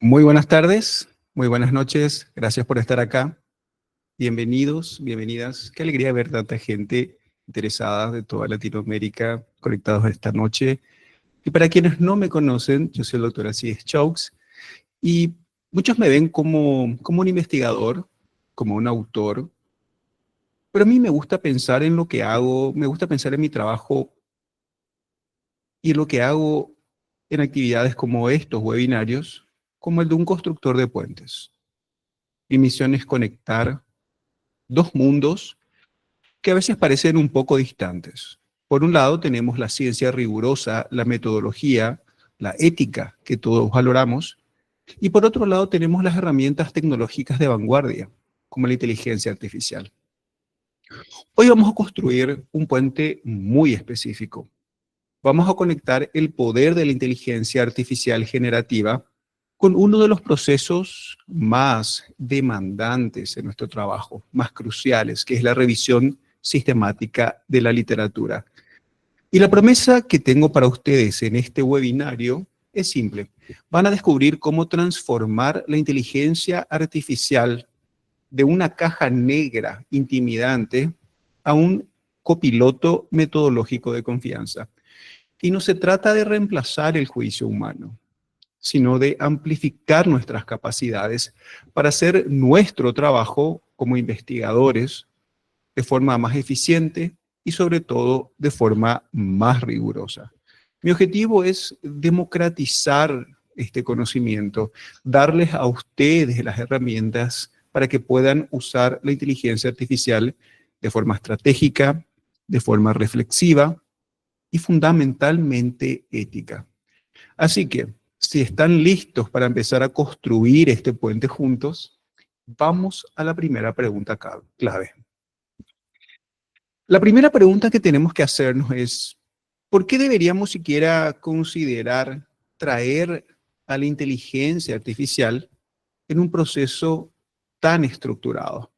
Muy buenas tardes, muy buenas noches, gracias por estar acá. Bienvenidos, bienvenidas. Qué alegría ver tanta gente interesada de toda Latinoamérica conectados esta noche. Y para quienes no me conocen, yo soy el doctor Alcides Chaux y muchos me ven como un investigador, como un autor, pero a mí me gusta pensar en lo que hago, me gusta pensar en mi trabajo y en lo que hago en actividades como estos webinarios, como el de un constructor de puentes. Mi misión es conectar dos mundos que a veces parecen un poco distantes. Por un lado tenemos la ciencia rigurosa, la metodología, la ética que todos valoramos, y por otro lado tenemos las herramientas tecnológicas de vanguardia, como la inteligencia artificial. Hoy vamos a construir un puente muy específico. Vamos a conectar el poder de la inteligencia artificial generativa con uno de los procesos más demandantes en nuestro trabajo, más cruciales, que es la revisión sistemática de la literatura. Y la promesa que tengo para ustedes en este webinario es simple. Van a descubrir cómo transformar la inteligencia artificial de una caja negra intimidante a un copiloto metodológico de confianza. Y no se trata de reemplazar el juicio humano, sino de amplificar nuestras capacidades para hacer nuestro trabajo como investigadores de forma más eficiente y sobre todo de forma más rigurosa. Mi objetivo es democratizar este conocimiento, darles a ustedes las herramientas para que puedan usar la inteligencia artificial de forma estratégica, de forma reflexiva y fundamentalmente ética. Así que, si están listos para empezar a construir este puente juntos, vamos a la primera pregunta clave. La primera pregunta que tenemos que hacernos es, ¿por qué deberíamos siquiera considerar traer a la inteligencia artificial en un proceso tan estructurado?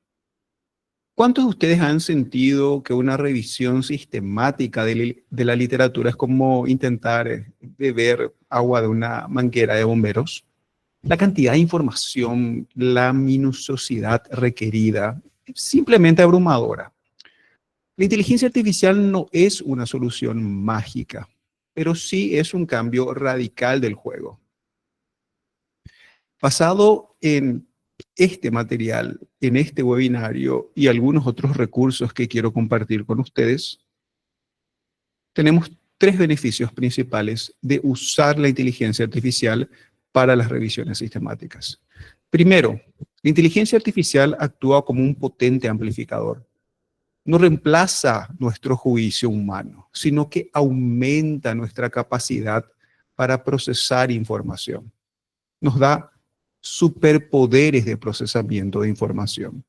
¿Cuántos de ustedes han sentido que una revisión sistemática de la literatura es como intentar beber agua de una manguera de bomberos? La cantidad de información, la minuciosidad requerida es simplemente abrumadora. La inteligencia artificial no es una solución mágica, pero sí es un cambio radical del juego. Basado en este material, en este webinario y algunos otros recursos que quiero compartir con ustedes, tenemos tres beneficios principales de usar la inteligencia artificial para las revisiones sistemáticas. Primero, la inteligencia artificial actúa como un potente amplificador. No reemplaza nuestro juicio humano, sino que aumenta nuestra capacidad para procesar información. Nos da superpoderes de procesamiento de información.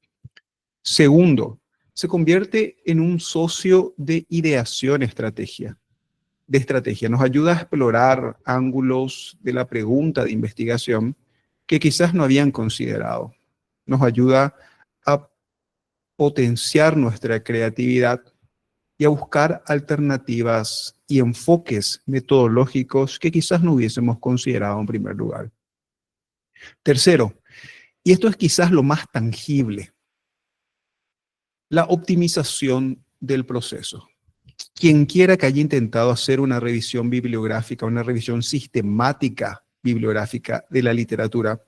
Segundo, se convierte en un socio de ideación de estrategia. Nos ayuda a explorar ángulos de la pregunta de investigación que quizás no habían considerado. Nos ayuda a potenciar nuestra creatividad y a buscar alternativas y enfoques metodológicos que quizás no hubiésemos considerado en primer lugar. Tercero, y esto es quizás lo más tangible, la optimización del proceso. Quien quiera que haya intentado hacer una revisión bibliográfica, una revisión sistemática bibliográfica de la literatura,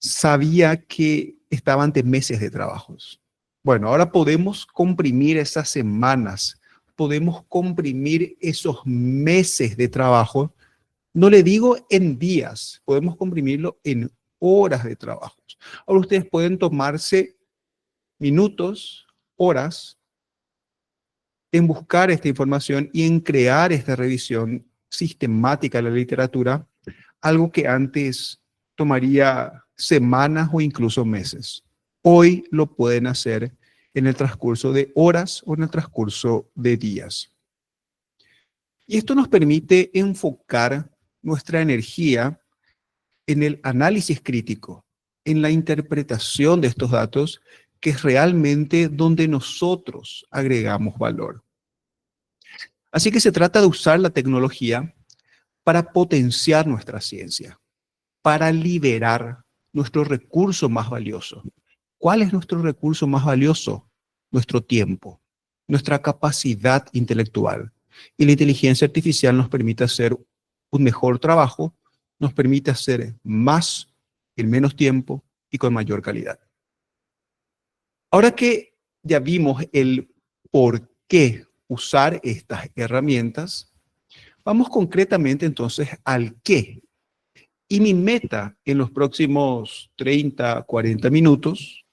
sabía que estaba ante meses de trabajos. Bueno, ahora podemos comprimir esas semanas, podemos comprimir esos meses de trabajo. No le digo en días, podemos comprimirlo en horas de trabajo. Ahora ustedes pueden tomarse minutos, horas, en buscar esta información y en crear esta revisión sistemática de la literatura, algo que antes tomaría semanas o incluso meses. Hoy lo pueden hacer en el transcurso de horas o en el transcurso de días. Y esto nos permite enfocar nuestra energía en el análisis crítico, en la interpretación de estos datos, que es realmente donde nosotros agregamos valor. Así que se trata de usar la tecnología para potenciar nuestra ciencia, para liberar nuestro recurso más valioso. ¿Cuál es nuestro recurso más valioso? Nuestro tiempo, nuestra capacidad intelectual. Y la inteligencia artificial nos permite hacer un mejor trabajo, nos permite hacer más en menos tiempo y con mayor calidad. Ahora que ya vimos el por qué usar estas herramientas, vamos concretamente entonces al qué. Y mi meta en los próximos 30, 40 minutos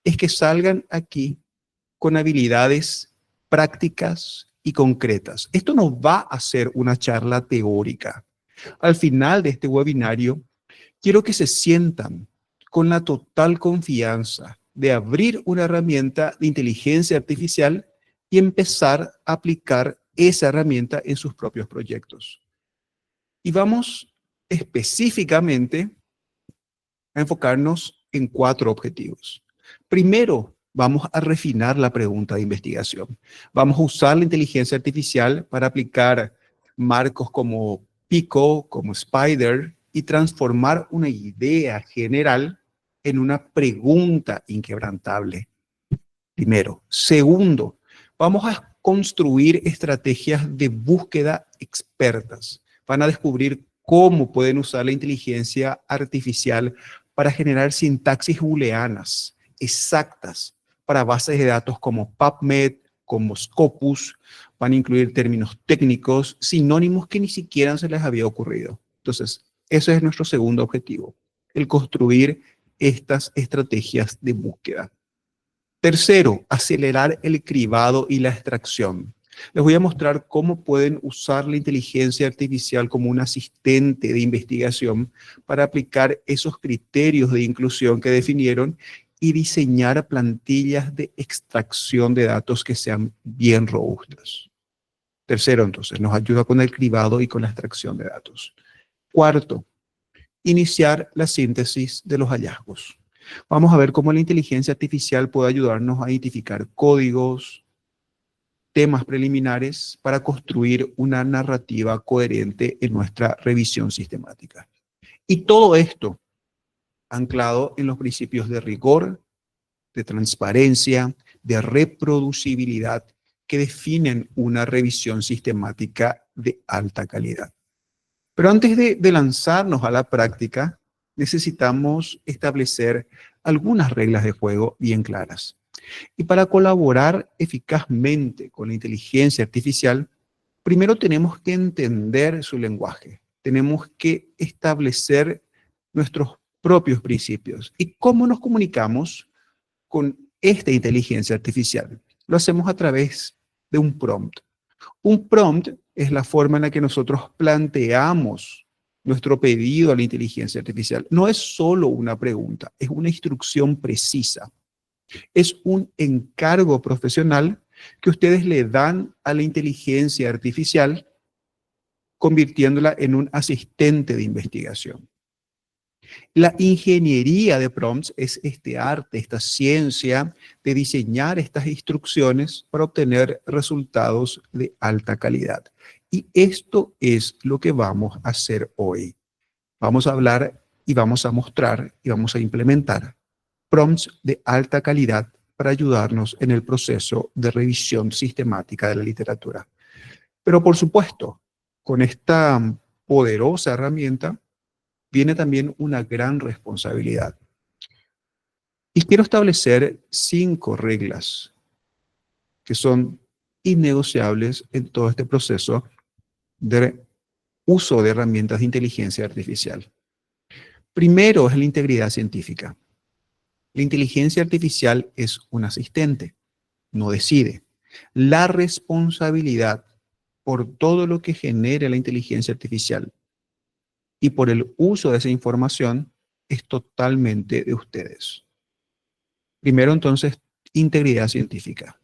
es que salgan aquí con habilidades prácticas y concretas. Esto no va a ser una charla teórica. Al final de este webinario, quiero que se sientan con la total confianza de abrir una herramienta de inteligencia artificial y empezar a aplicar esa herramienta en sus propios proyectos. Y vamos específicamente a enfocarnos en 4 objetivos. Primero, vamos a refinar la pregunta de investigación. Vamos a usar la inteligencia artificial para aplicar marcos como Pico, como Spider, y transformar una idea general en una pregunta inquebrantable. Primero. Segundo, vamos a construir estrategias de búsqueda expertas. Van a descubrir cómo pueden usar la inteligencia artificial para generar sintaxis booleanas exactas para bases de datos como PubMed, como Scopus. Van a incluir términos técnicos, sinónimos que ni siquiera se les había ocurrido. Entonces, ese es nuestro segundo objetivo, el construir estas estrategias de búsqueda. Tercero, acelerar el cribado y la extracción. Les voy a mostrar cómo pueden usar la inteligencia artificial como un asistente de investigación para aplicar esos criterios de inclusión que definieron y diseñar plantillas de extracción de datos que sean bien robustas. Tercero, entonces, nos ayuda con el cribado y con la extracción de datos. Cuarto, iniciar la síntesis de los hallazgos. Vamos a ver cómo la inteligencia artificial puede ayudarnos a identificar códigos, temas preliminares para construir una narrativa coherente en nuestra revisión sistemática. Y todo esto anclado en los principios de rigor, de transparencia, de reproducibilidad que definen una revisión sistemática de alta calidad. Pero antes de lanzarnos a la práctica, necesitamos establecer algunas reglas de juego bien claras. Y para colaborar eficazmente con la inteligencia artificial, primero tenemos que entender su lenguaje. Tenemos que establecer nuestros propios principios. ¿Y cómo nos comunicamos con esta inteligencia artificial? Lo hacemos a través de un prompt. Un prompt es la forma en la que nosotros planteamos nuestro pedido a la inteligencia artificial. No es solo una pregunta, es una instrucción precisa. Es un encargo profesional que ustedes le dan a la inteligencia artificial, convirtiéndola en un asistente de investigación. La ingeniería de prompts es este arte, esta ciencia de diseñar estas instrucciones para obtener resultados de alta calidad. Y esto es lo que vamos a hacer hoy. Vamos a hablar y vamos a mostrar y vamos a implementar prompts de alta calidad para ayudarnos en el proceso de revisión sistemática de la literatura. Pero por supuesto, con esta poderosa herramienta, viene también una gran responsabilidad. Y quiero establecer 5 reglas que son innegociables en todo este proceso de uso de herramientas de inteligencia artificial. Primero es la integridad científica. La inteligencia artificial es un asistente, no decide. La responsabilidad por todo lo que genere la inteligencia artificial y por el uso de esa información es totalmente de ustedes. Primero, entonces, integridad científica.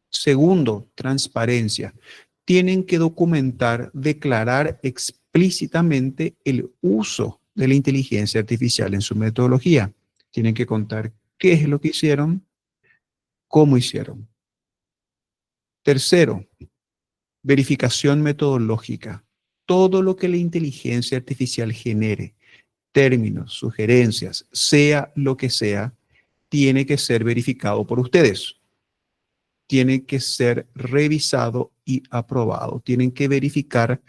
Segundo, transparencia. Tienen que documentar, declarar explícitamente el uso de la inteligencia artificial en su metodología. Tienen que contar qué es lo que hicieron, cómo hicieron. Tercero, verificación metodológica. todo lo que la inteligencia artificial genere, términos, sugerencias, sea lo que sea, tiene que ser verificado por ustedes. Tiene que ser revisado y aprobado. Tienen que verificar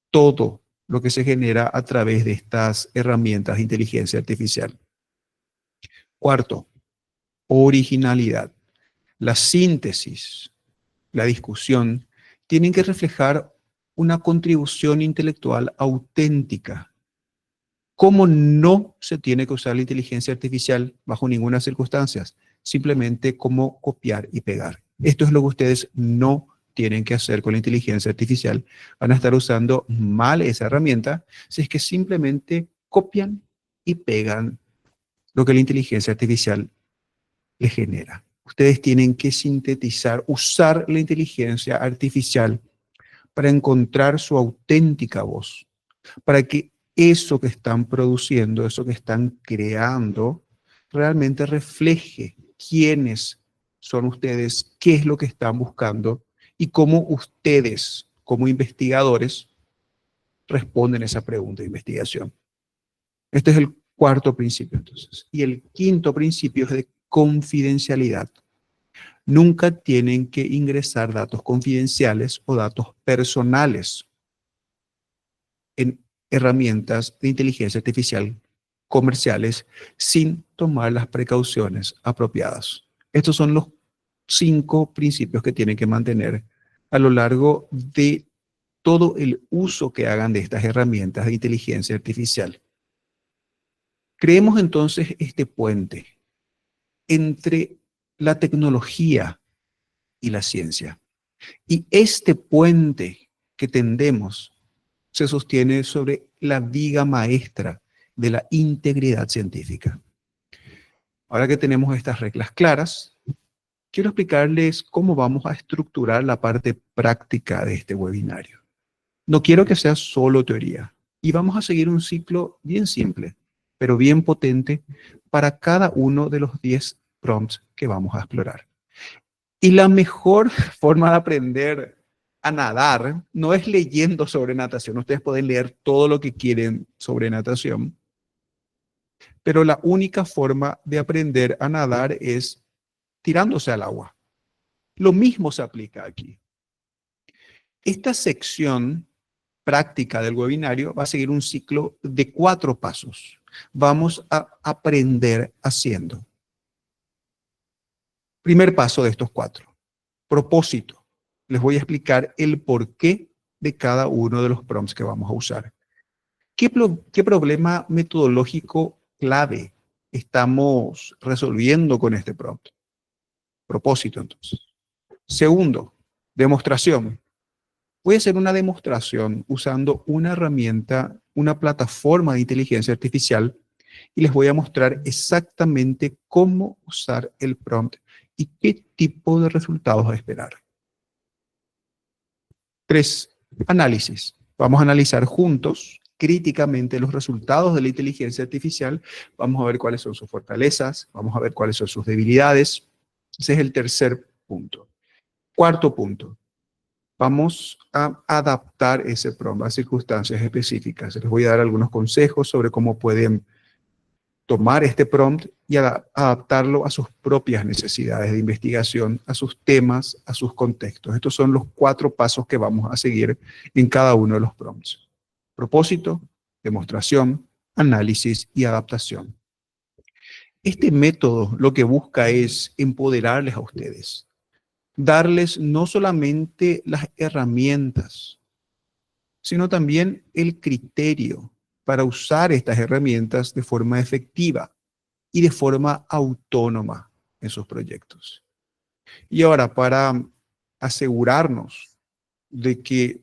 todo lo que se genera a través de estas herramientas de inteligencia artificial. Cuarto, originalidad. La síntesis, la discusión, tienen que reflejar una contribución intelectual auténtica. ¿Cómo no se tiene que usar la inteligencia artificial bajo ninguna circunstancia? Simplemente como copiar y pegar. Esto es lo que ustedes no tienen que hacer con la inteligencia artificial. Van a estar usando mal esa herramienta si es que simplemente copian y pegan lo que la inteligencia artificial les genera. Ustedes tienen que sintetizar, usar la inteligencia artificial para encontrar su auténtica voz, para que eso que están produciendo, eso que están creando, realmente refleje quiénes son ustedes, qué es lo que están buscando y cómo ustedes, como investigadores, responden a esa pregunta de investigación. Este es el cuarto principio, entonces. Y el quinto principio es de confidencialidad. Nunca tienen que ingresar datos confidenciales o datos personales en herramientas de inteligencia artificial comerciales sin tomar las precauciones apropiadas. Estos son los 5 principios que tienen que mantener a lo largo de todo el uso que hagan de estas herramientas de inteligencia artificial. Creemos entonces este puente entre la tecnología y la ciencia. Y este puente que tendemos se sostiene sobre la viga maestra de la integridad científica. Ahora que tenemos estas reglas claras, quiero explicarles cómo vamos a estructurar la parte práctica de este webinario. No quiero que sea solo teoría, y vamos a seguir un ciclo bien simple, pero bien potente para cada uno de los 10 prompts que vamos a explorar. Y la mejor forma de aprender a nadar no es leyendo sobre natación. Ustedes pueden leer todo lo que quieren sobre natación, pero la única forma de aprender a nadar es tirándose al agua. Lo mismo se aplica aquí. Esta sección práctica del webinario va a seguir un ciclo de 4 pasos. Vamos a aprender haciendo. Primer paso de estos 4. Propósito. Les voy a explicar el porqué de cada uno de los prompts que vamos a usar. ¿Qué problema metodológico clave estamos resolviendo con este prompt? Propósito, entonces. Segundo, demostración. Voy a hacer una demostración usando una herramienta, una plataforma de inteligencia artificial y les voy a mostrar exactamente cómo usar el prompt y qué tipo de resultados a esperar. 3. Análisis. Vamos a analizar juntos, críticamente, los resultados de la inteligencia artificial. Vamos a ver cuáles son sus fortalezas, vamos a ver cuáles son sus debilidades. Ese es el tercer punto. Cuarto punto. Vamos a adaptar ese prompt a circunstancias específicas. Les voy a dar algunos consejos sobre cómo pueden tomar este prompt y adaptarlo a sus propias necesidades de investigación, a sus temas, a sus contextos. Estos son los 4 pasos que vamos a seguir en cada uno de los prompts. Propósito, demostración, análisis y adaptación. Este método lo que busca es empoderarles a ustedes, darles no solamente las herramientas, sino también el criterio para usar estas herramientas de forma efectiva y de forma autónoma en sus proyectos. Y ahora, para asegurarnos de que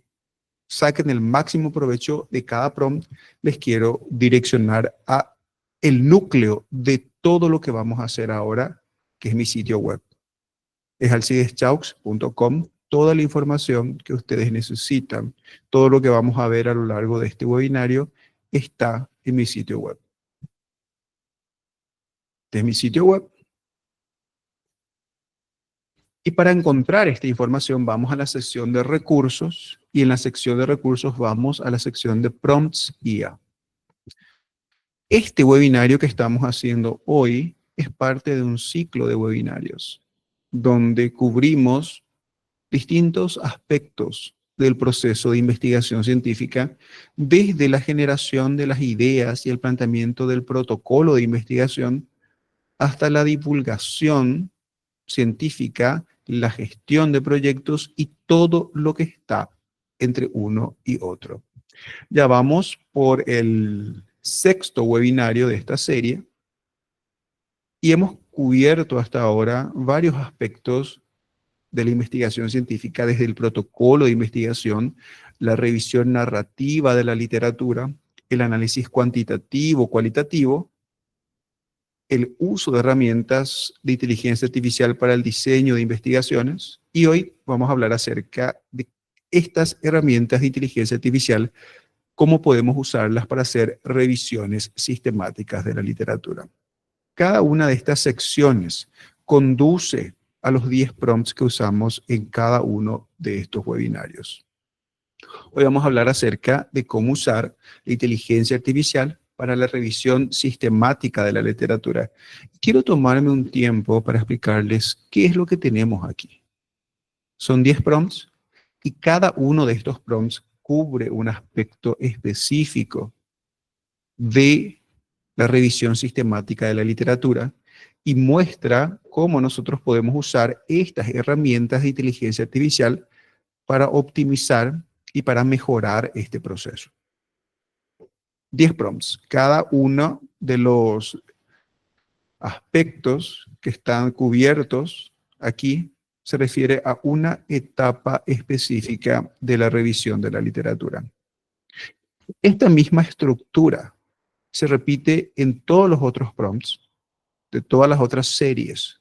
saquen el máximo provecho de cada prompt, les quiero direccionar a el núcleo de todo lo que vamos a hacer ahora, que es mi sitio web. Es alcideschaux.com. Toda la información que ustedes necesitan, todo lo que vamos a ver a lo largo de este webinario, está en mi sitio web. Este es mi sitio web. Y para encontrar esta información vamos a la sección de recursos y en la sección de recursos vamos a la sección de prompts IA. Este webinario que estamos haciendo hoy es parte de un ciclo de webinarios donde cubrimos distintos aspectos del proceso de investigación científica, desde la generación de las ideas y el planteamiento del protocolo de investigación hasta la divulgación científica, la gestión de proyectos y todo lo que está entre uno y otro. Ya vamos por el sexto webinario de esta serie y hemos cubierto hasta ahora varios aspectos de la investigación científica, desde el protocolo de investigación, la revisión narrativa de la literatura, el análisis cuantitativo, cualitativo, el uso de herramientas de inteligencia artificial para el diseño de investigaciones, y hoy vamos a hablar acerca de estas herramientas de inteligencia artificial, cómo podemos usarlas para hacer revisiones sistemáticas de la literatura. Cada una de estas secciones conduce a los 10 prompts que usamos en cada uno de estos webinarios. Hoy vamos a hablar acerca de cómo usar la inteligencia artificial para la revisión sistemática de la literatura. Quiero tomarme un tiempo para explicarles qué es lo que tenemos aquí. Son 10 prompts y cada uno de estos prompts cubre un aspecto específico de la revisión sistemática de la literatura y muestra cómo nosotros podemos usar estas herramientas de inteligencia artificial para optimizar y para mejorar este proceso. 10 prompts. Cada uno de los aspectos que están cubiertos aquí se refiere a una etapa específica de la revisión de la literatura. Esta misma estructura se repite en todos los otros prompts de todas las otras series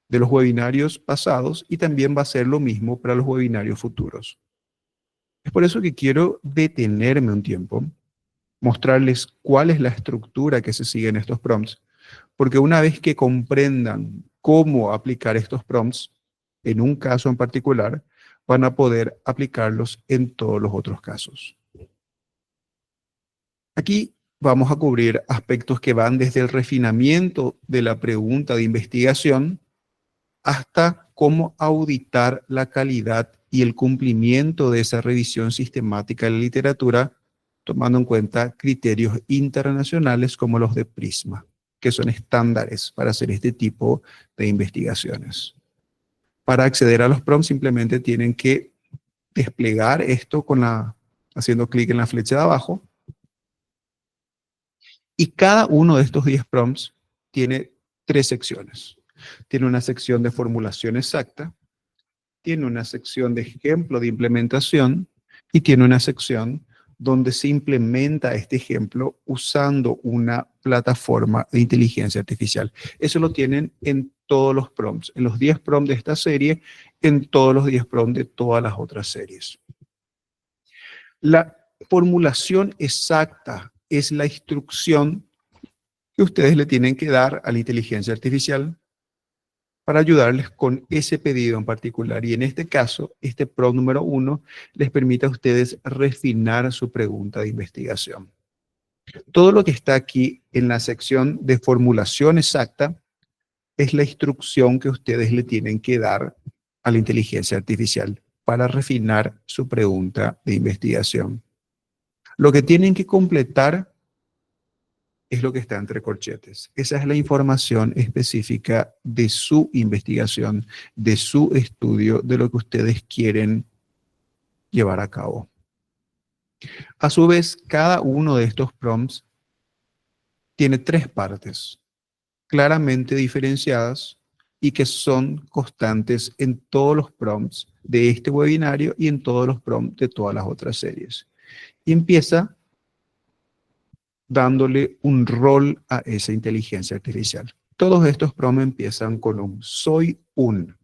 de los webinarios pasados y también va a ser lo mismo para los webinarios futuros. Es por eso que quiero detenerme un tiempo, mostrarles cuál es la estructura que se sigue en estos prompts, porque una vez que comprendan cómo aplicar estos prompts en un caso en particular, van a poder aplicarlos en todos los otros casos. Aquí vamos a cubrir aspectos que van desde el refinamiento de la pregunta de investigación hasta cómo auditar la calidad y el cumplimiento de esa revisión sistemática de la literatura, tomando en cuenta criterios internacionales como los de PRISMA, que son estándares para hacer este tipo de investigaciones. Para acceder a los prompts simplemente tienen que desplegar esto haciendo clic en la flecha de abajo. Y cada uno de estos 10 prompts tiene 3 secciones. Tiene una sección de formulación exacta, tiene una sección de ejemplo de implementación y tiene una sección donde se implementa este ejemplo usando una plataforma de inteligencia artificial. Eso lo tienen en todos los prompts, en los 10 prompts de esta serie, en todos los 10 prompts de todas las otras series. La formulación exacta es la instrucción que ustedes le tienen que dar a la inteligencia artificial para ayudarles con ese pedido en particular. Y en este caso, este prompt número 1 les permite a ustedes refinar su pregunta de investigación. Todo lo que está aquí en la sección de formulación exacta es la instrucción que ustedes le tienen que dar a la inteligencia artificial para refinar su pregunta de investigación. Lo que tienen que completar es lo que está entre corchetes. Esa es la información específica de su investigación, de su estudio, de lo que ustedes quieren llevar a cabo. A su vez, cada uno de estos prompts tiene 3 partes claramente diferenciadas y que son constantes en todos los prompts de este webinario y en todos los prompts de todas las otras series. Y empieza dándole un rol a esa inteligencia artificial. Todos estos prompts empiezan con un soy un.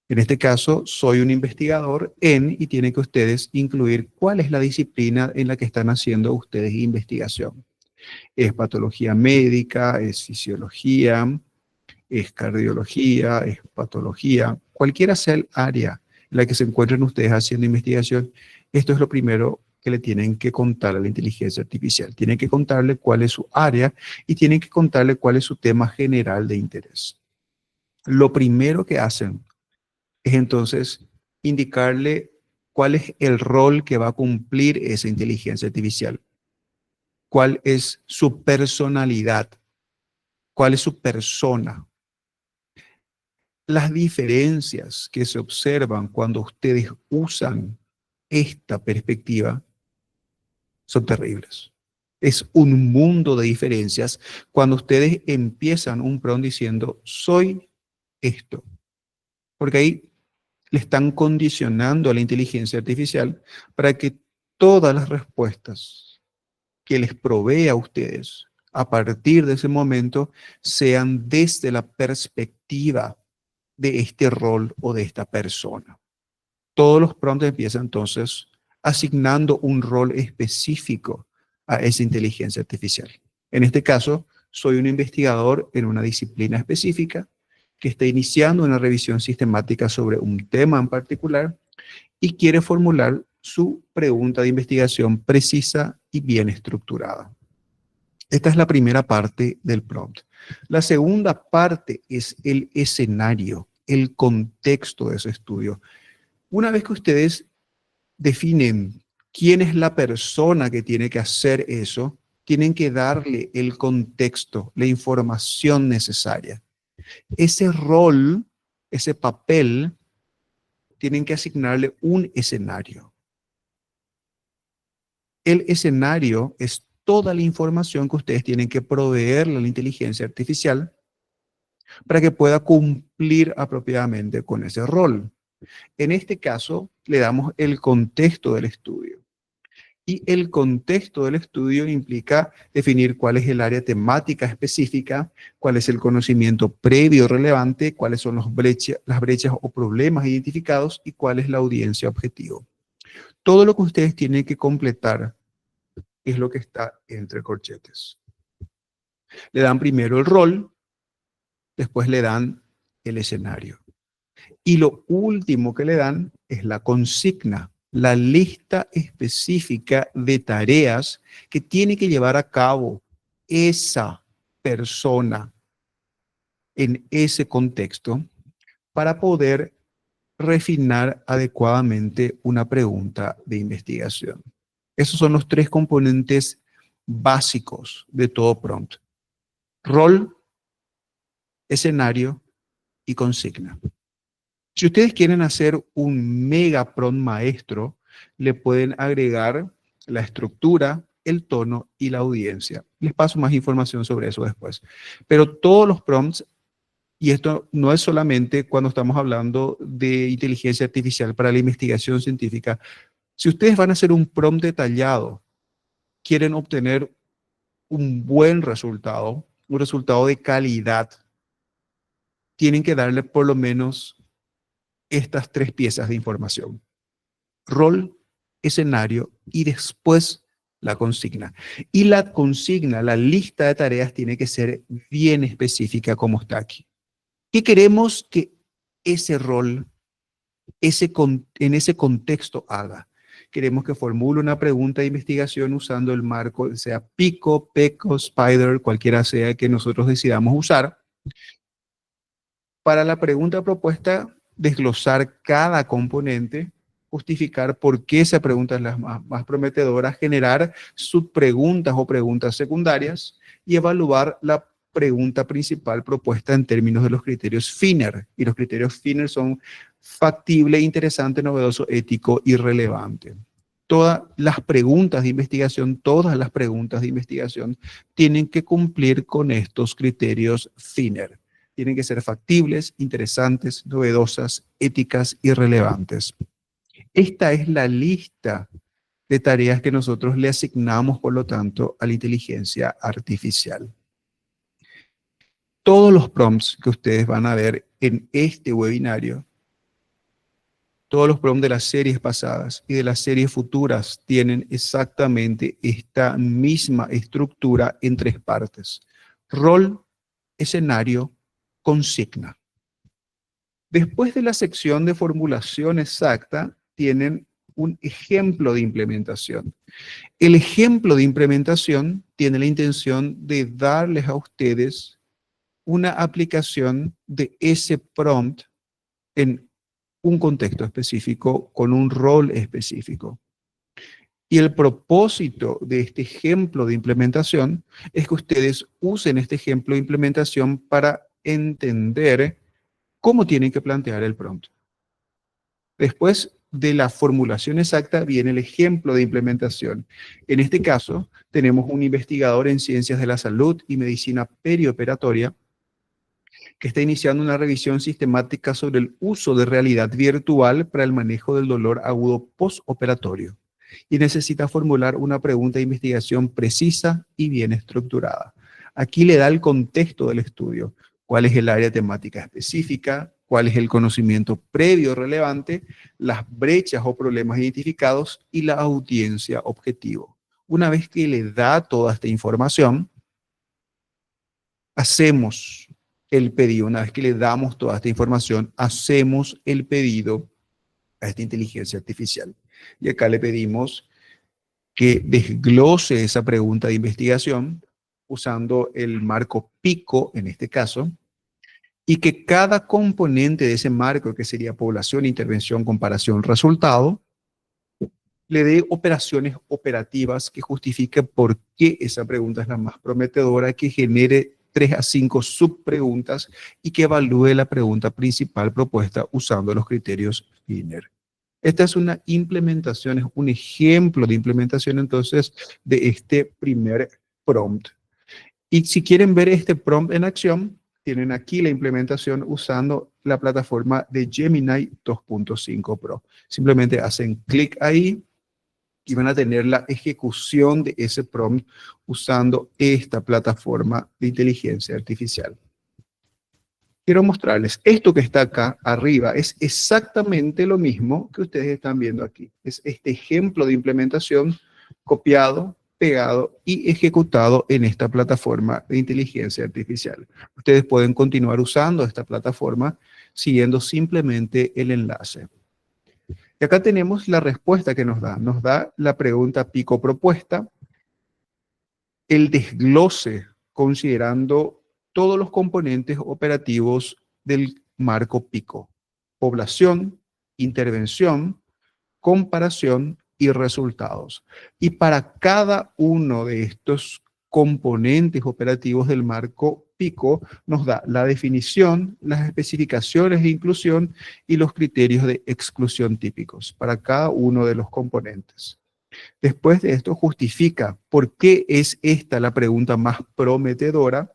En este caso, soy un investigador en, y tienen que ustedes incluir cuál es la disciplina en la que están haciendo ustedes investigación. ¿Es patología médica? ¿Es fisiología? ¿Es cardiología? ¿Es patología? Cualquiera sea el área en la que se encuentran ustedes haciendo investigación, esto es lo primero que le tienen que contar a la inteligencia artificial. Tienen que contarle cuál es su área y tienen que contarle cuál es su tema general de interés. Lo primero que hacen es entonces indicarle cuál es el rol que va a cumplir esa inteligencia artificial, cuál es su personalidad, cuál es su persona. Las diferencias que se observan cuando ustedes usan esta perspectiva son terribles. Es un mundo de diferencias cuando ustedes empiezan un prompt diciendo, soy esto. Porque ahí le están condicionando a la inteligencia artificial para que todas las respuestas que les provee a ustedes a partir de ese momento sean desde la perspectiva de este rol o de esta persona. Todos los prompts empiezan entonces asignando un rol específico a esa inteligencia artificial. En este caso, soy un investigador en una disciplina específica que está iniciando una revisión sistemática sobre un tema en particular y quiere formular su pregunta de investigación precisa y bien estructurada. Esta es la primera parte del prompt. La segunda parte es el escenario, el contexto de ese estudio. Una vez que ustedes definen quién es la persona que tiene que hacer eso, tienen que darle el contexto, la información necesaria. Ese rol, ese papel, tienen que asignarle un escenario. El escenario es toda la información que ustedes tienen que proveerle a la inteligencia artificial para que pueda cumplir apropiadamente con ese rol. En este caso, le damos el contexto del estudio. Y el contexto del estudio implica definir cuál es el área temática específica, cuál es el conocimiento previo relevante, cuáles son las brechas o problemas identificados y cuál es la audiencia objetivo. Todo lo que ustedes tienen que completar es lo que está entre corchetes. Le dan primero el rol, después le dan el escenario. Y lo último que le dan es la consigna, la lista específica de tareas que tiene que llevar a cabo esa persona en ese contexto para poder refinar adecuadamente una pregunta de investigación. Esos son los tres componentes básicos de todo prompt: rol, escenario y consigna. Si ustedes quieren hacer un mega prompt maestro, le pueden agregar la estructura, el tono y la audiencia. Les paso más información sobre eso después. Pero todos los prompts, y esto no es solamente cuando estamos hablando de inteligencia artificial para la investigación científica, si ustedes van a hacer un prompt detallado, quieren obtener un buen resultado, un resultado de calidad, tienen que darle por lo menos estas tres piezas de información: rol, escenario y después la consigna. Y la consigna, la lista de tareas, tiene que ser bien específica como está aquí. ¿Qué queremos que ese rol, en ese contexto haga? Queremos que formule una pregunta de investigación usando el marco, sea Pico, PECO, Spider, cualquiera sea que nosotros decidamos usar. Para la pregunta propuesta, desglosar cada componente, justificar por qué esa pregunta es la más prometedora, generar subpreguntas o preguntas secundarias y evaluar la pregunta principal propuesta en términos de los criterios FINER. Y los criterios FINER son factible, interesante, novedoso, ético y relevante. Todas las preguntas de investigación tienen que cumplir con estos criterios FINER. Tienen que ser factibles, interesantes, novedosas, éticas y relevantes. Esta es la lista de tareas que nosotros le asignamos, por lo tanto, a la inteligencia artificial. Todos los prompts que ustedes van a ver en este webinario, todos los prompts de las series pasadas y de las series futuras tienen exactamente esta misma estructura en tres partes: rol, escenario, consigna. Después de la sección de formulación exacta, tienen un ejemplo de implementación. El ejemplo de implementación tiene la intención de darles a ustedes una aplicación de ese prompt en un contexto específico, con un rol específico. Y el propósito de este ejemplo de implementación es que ustedes usen este ejemplo de implementación para entender cómo tienen que plantear el prompt. Después de la formulación exacta viene el ejemplo de implementación. En este caso, tenemos un investigador en ciencias de la salud y medicina perioperatoria que está iniciando una revisión sistemática sobre el uso de realidad virtual para el manejo del dolor agudo postoperatorio y necesita formular una pregunta de investigación precisa y bien estructurada. Aquí le da el contexto del estudio, cuál es el área temática específica, cuál es el conocimiento previo relevante, las brechas o problemas identificados y la audiencia objetivo. Una vez que le da toda esta información, hacemos el pedido. Una vez que le damos toda esta información, hacemos el pedido a esta inteligencia artificial. Y acá le pedimos que desglose esa pregunta de investigación usando el marco PICO en este caso, y que cada componente de ese marco, que sería población, intervención, comparación, resultado, le dé operaciones operativas que justifiquen por qué esa pregunta es la más prometedora, que genere 3 a 5 subpreguntas y que evalúe la pregunta principal propuesta usando los criterios Wiener. Esta es una implementación, es un ejemplo de implementación entonces de este primer prompt. Y si quieren ver este prompt en acción, tienen aquí la implementación usando la plataforma de Gemini 2.5 Pro. Simplemente hacen clic ahí y van a tener la ejecución de ese prompt usando esta plataforma de inteligencia artificial. Quiero mostrarles, esto que está acá arriba es exactamente lo mismo que ustedes están viendo aquí. Es este ejemplo de implementación copiado, pegado y ejecutado en esta plataforma de inteligencia artificial. Ustedes pueden continuar usando esta plataforma siguiendo simplemente el enlace. Y acá tenemos la respuesta que nos da. Nos da la pregunta pico propuesta, el desglose considerando todos los componentes operativos del marco pico: población, intervención, comparación y resultados. Y para cada uno de estos componentes operativos del marco pico nos da la definición, las especificaciones de inclusión y los criterios de exclusión típicos para cada uno de los componentes. Después de esto justifica por qué es esta la pregunta más prometedora,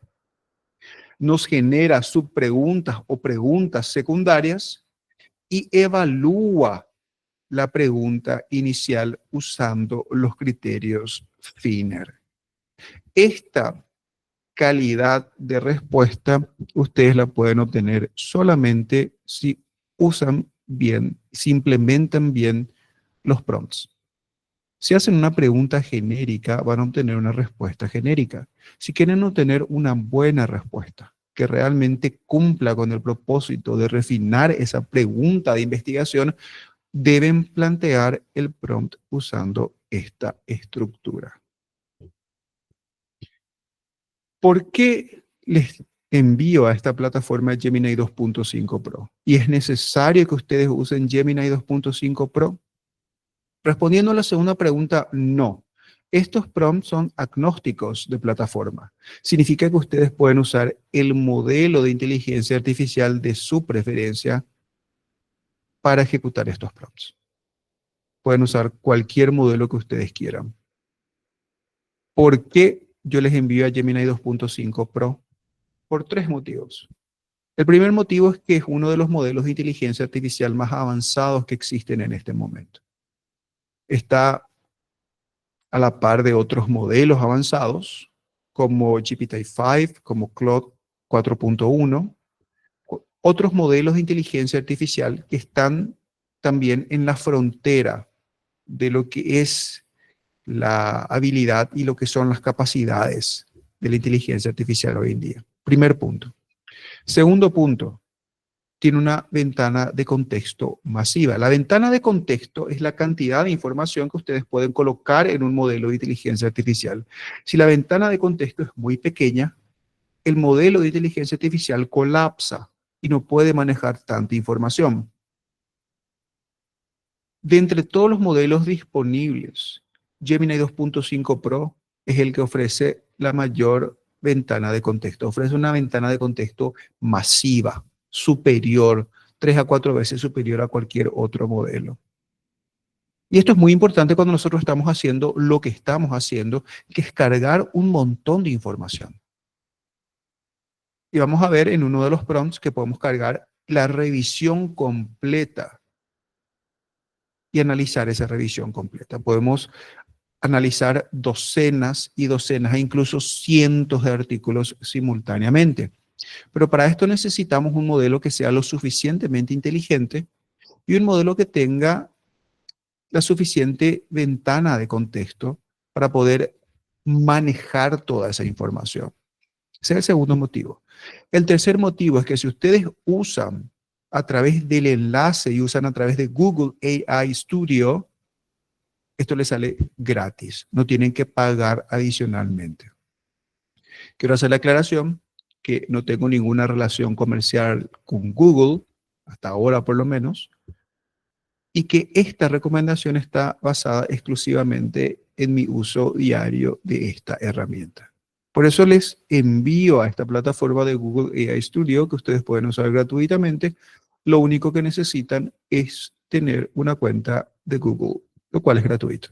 nos genera subpreguntas o preguntas secundarias y evalúa la pregunta inicial usando los criterios Wiener. Esta calidad de respuesta ustedes la pueden obtener solamente si usan bien, si implementan bien los prompts. Si hacen una pregunta genérica, van a obtener una respuesta genérica. Si quieren obtener una buena respuesta, que realmente cumpla con el propósito de refinar esa pregunta de investigación, deben plantear el prompt usando esta estructura. ¿Por qué les envío a esta plataforma Gemini 2.5 Pro? ¿Y es necesario que ustedes usen Gemini 2.5 Pro? Respondiendo a la segunda pregunta, no. Estos prompts son agnósticos de plataforma. Significa que ustedes pueden usar el modelo de inteligencia artificial de su preferencia para ejecutar estos prompts. Pueden usar cualquier modelo que ustedes quieran. ¿Por qué yo les envío a Gemini 2.5 Pro? Por 3 motivos. El primer motivo es que es uno de los modelos de inteligencia artificial más avanzados que existen en este momento. Está a la par de otros modelos avanzados como GPT-5, como Claude 4.1, otros modelos de inteligencia artificial que están también en la frontera de lo que es la habilidad y lo que son las capacidades de la inteligencia artificial hoy en día. Primer punto. Segundo punto, tiene una ventana de contexto masiva. La ventana de contexto es la cantidad de información que ustedes pueden colocar en un modelo de inteligencia artificial. Si la ventana de contexto es muy pequeña, el modelo de inteligencia artificial colapsa y no puede manejar tanta información. De entre todos los modelos disponibles, Gemini 2.5 Pro es el que ofrece la mayor ventana de contexto. Ofrece una ventana de contexto masiva, superior, 3 a 4 veces superior a cualquier otro modelo. Y esto es muy importante cuando nosotros estamos haciendo lo que estamos haciendo, que es cargar un montón de información. Y vamos a ver en uno de los prompts que podemos cargar la revisión completa y analizar esa revisión completa. Podemos analizar docenas y docenas e incluso cientos de artículos simultáneamente. Pero para esto necesitamos un modelo que sea lo suficientemente inteligente y un modelo que tenga la suficiente ventana de contexto para poder manejar toda esa información. Ese es el segundo motivo. El tercer motivo es que si ustedes usan a través del enlace y usan a través de Google AI Studio, esto les sale gratis, no tienen que pagar adicionalmente. Quiero hacer la aclaración que no tengo ninguna relación comercial con Google, hasta ahora por lo menos, y que esta recomendación está basada exclusivamente en mi uso diario de esta herramienta. Por eso les envío a esta plataforma de Google AI Studio que ustedes pueden usar gratuitamente. Lo único que necesitan es tener una cuenta de Google, lo cual es gratuito.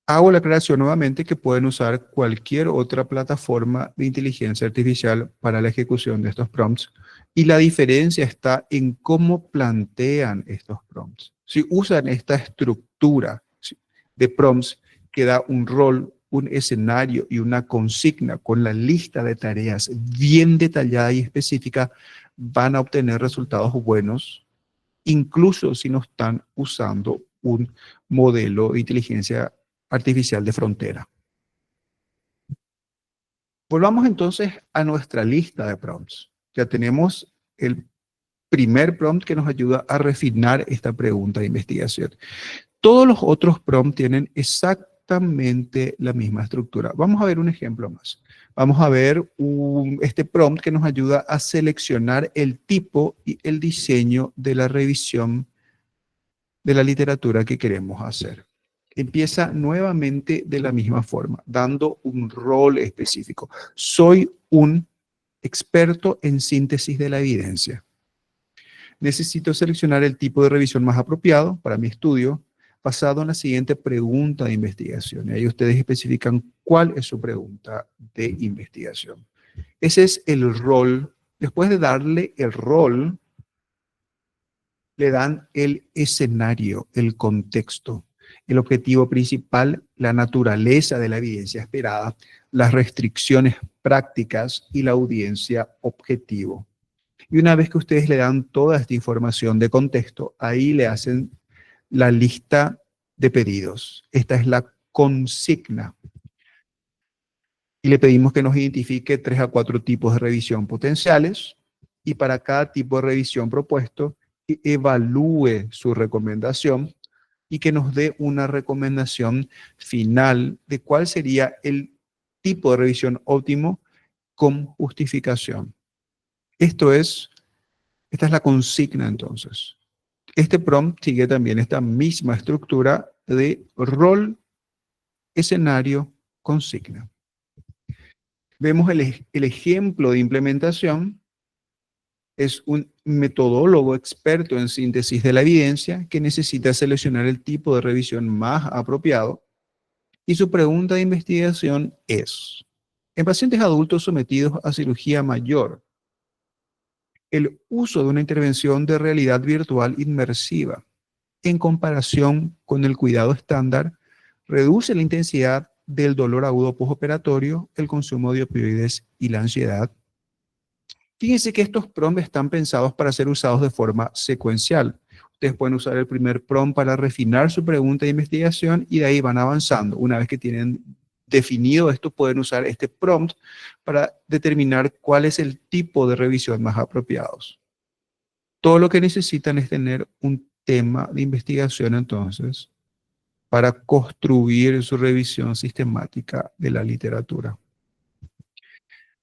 Hago la aclaración nuevamente que pueden usar cualquier otra plataforma de inteligencia artificial para la ejecución de estos prompts y la diferencia está en cómo plantean estos prompts. Si usan esta estructura de prompts que da un rol, un escenario y una consigna con la lista de tareas bien detallada y específica, van a obtener resultados buenos, incluso si no están usando un modelo de inteligencia artificial de frontera. Volvamos entonces a nuestra lista de prompts. Ya tenemos el primer prompt que nos ayuda a refinar esta pregunta de investigación. Todos los otros prompts tienen exactamente la misma estructura. Vamos a ver un ejemplo más. Vamos a ver este prompt que nos ayuda a seleccionar el tipo y el diseño de la revisión de la literatura que queremos hacer. Empieza nuevamente de la misma forma, dando un rol específico. Soy un experto en síntesis de la evidencia. Necesito seleccionar el tipo de revisión más apropiado para mi estudio, basado en la siguiente pregunta de investigación. Y ahí ustedes especifican cuál es su pregunta de investigación. Ese es el rol. Después de darle el rol, le dan el escenario, el contexto, el objetivo principal, la naturaleza de la evidencia esperada, las restricciones prácticas y la audiencia objetivo. Y una vez que ustedes le dan toda esta información de contexto, ahí le hacen la lista de pedidos. Esta es la consigna. Y le pedimos que nos identifique 3 a 4 tipos de revisión potenciales y para cada tipo de revisión propuesto, que evalúe su recomendación y que nos dé una recomendación final de cuál sería el tipo de revisión óptimo con justificación. Esta es la consigna entonces. Este prompt sigue también esta misma estructura de rol, escenario, consigna. Vemos el ejemplo de implementación. Es un metodólogo experto en síntesis de la evidencia que necesita seleccionar el tipo de revisión más apropiado y su pregunta de investigación es, en pacientes adultos sometidos a cirugía mayor, el uso de una intervención de realidad virtual inmersiva en comparación con el cuidado estándar reduce la intensidad del dolor agudo postoperatorio, el consumo de opioides y la ansiedad. Fíjense que estos prompts están pensados para ser usados de forma secuencial. Ustedes pueden usar el primer prompt para refinar su pregunta de investigación y de ahí van avanzando. Una vez que tienen definido esto, pueden usar este prompt para determinar cuál es el tipo de revisión más apropiados. Todo lo que necesitan es tener un tema de investigación entonces para construir su revisión sistemática de la literatura.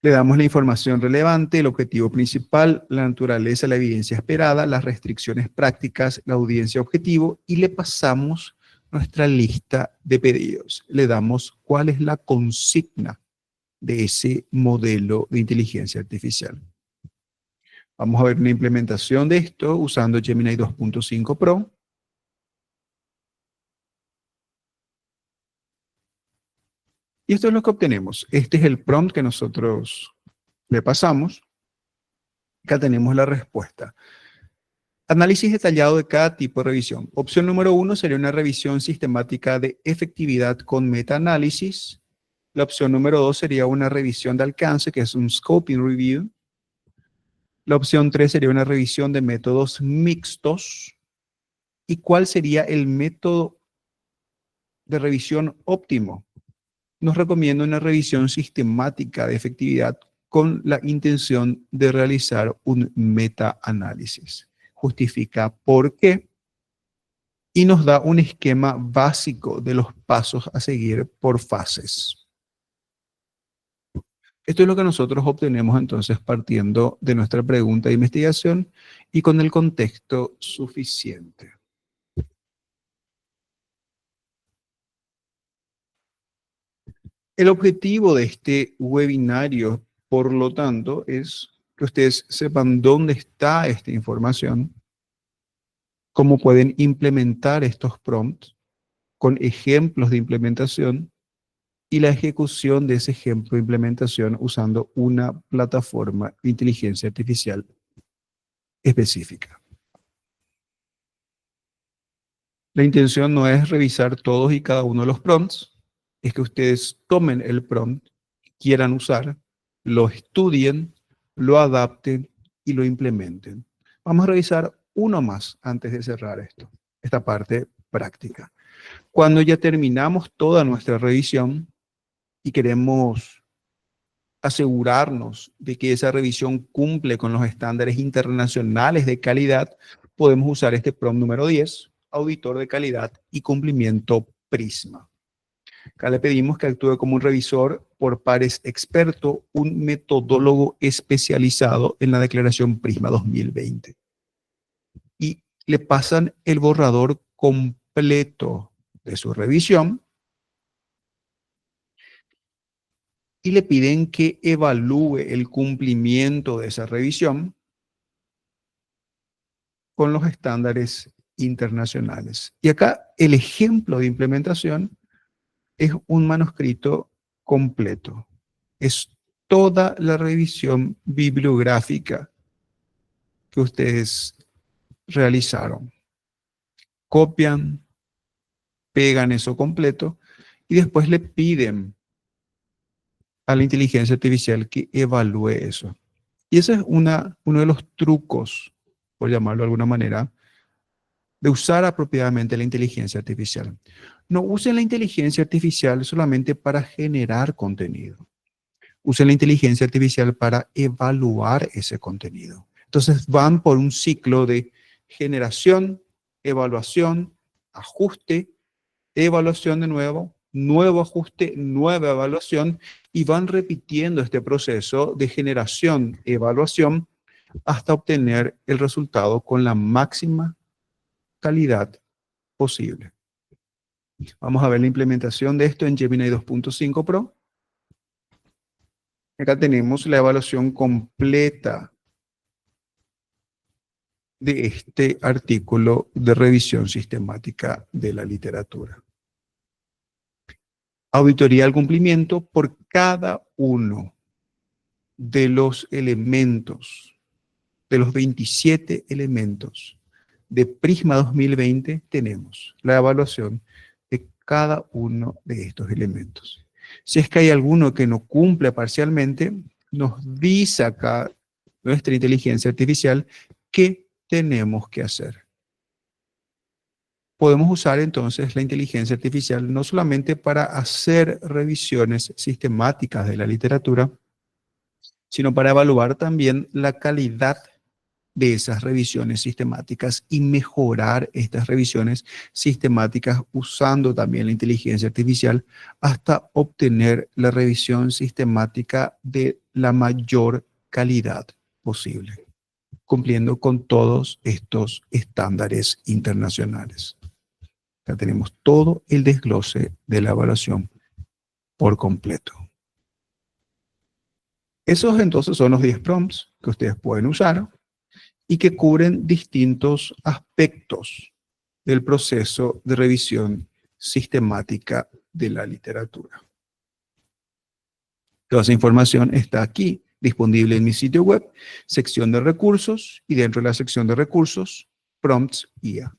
Le damos la información relevante, el objetivo principal, la naturaleza, la evidencia esperada, las restricciones prácticas, la audiencia objetivo y le pasamos nuestra lista de pedidos. Le damos cuál es la consigna de ese modelo de inteligencia artificial. Vamos a ver una implementación de esto usando Gemini 2.5 Pro. Y esto es lo que obtenemos. Este es el prompt que nosotros le pasamos. Acá tenemos la respuesta. Análisis detallado de cada tipo de revisión. Opción número 1 sería una revisión sistemática de efectividad con metaanálisis. La opción número 2 sería una revisión de alcance, que es un scoping review. La opción 3 sería una revisión de métodos mixtos. ¿Y cuál sería el método de revisión óptimo? Nos recomienda una revisión sistemática de efectividad con la intención de realizar un metaanálisis. Justifica por qué y nos da un esquema básico de los pasos a seguir por fases. Esto es lo que nosotros obtenemos entonces partiendo de nuestra pregunta de investigación y con el contexto suficiente. El objetivo de este webinario, por lo tanto, es que ustedes sepan dónde está esta información, cómo pueden implementar estos prompts con ejemplos de implementación y la ejecución de ese ejemplo de implementación usando una plataforma de inteligencia artificial específica. La intención no es revisar todos y cada uno de los prompts, es que ustedes tomen el prompt que quieran usar, lo estudien, lo adapten y lo implementen. Vamos a revisar uno más antes de cerrar esta parte práctica. Cuando ya terminamos toda nuestra revisión y queremos asegurarnos de que esa revisión cumple con los estándares internacionales de calidad, podemos usar este prompt número 10, auditor de calidad y cumplimiento Prisma. Acá le pedimos que actúe como un revisor por pares experto, un metodólogo especializado en la declaración Prisma 2020. Y le pasan el borrador completo de su revisión y le piden que evalúe el cumplimiento de esa revisión con los estándares internacionales. Y acá el ejemplo de implementación es un manuscrito completo. Es toda la revisión bibliográfica que ustedes realizaron. Copian, pegan eso completo y después le piden a la inteligencia artificial que evalúe eso. Y ese es uno de los trucos, por llamarlo de alguna manera, de usar apropiadamente la inteligencia artificial. No usen la inteligencia artificial solamente para generar contenido. Usen la inteligencia artificial para evaluar ese contenido. Entonces van por un ciclo de generación, evaluación, ajuste, evaluación de nuevo, nuevo ajuste, nueva evaluación y van repitiendo este proceso de generación, evaluación hasta obtener el resultado con la máxima calidad posible. Vamos a ver la implementación de esto en Gemini 2.5 Pro. Acá tenemos la evaluación completa de este artículo de revisión sistemática de la literatura. Auditoría al cumplimiento por cada uno de los elementos, de los 27 elementos de Prisma 2020, tenemos la evaluación de cada uno de estos elementos. Si es que hay alguno que no cumple parcialmente, nos dice acá nuestra inteligencia artificial qué tenemos que hacer. podemos usar entonces la inteligencia artificial no solamente para hacer revisiones sistemáticas de la literatura, sino para evaluar también la calidad de esas revisiones sistemáticas y mejorar estas revisiones sistemáticas usando también la inteligencia artificial hasta obtener la revisión sistemática de la mayor calidad posible, cumpliendo con todos estos estándares internacionales. Ya tenemos todo el desglose de la evaluación por completo. Esos entonces son los 10 prompts que ustedes pueden usar y que cubren distintos aspectos del proceso de revisión sistemática de la literatura. Toda esa información está aquí, disponible en mi sitio web, sección de recursos, y dentro de la sección de recursos, prompts IA.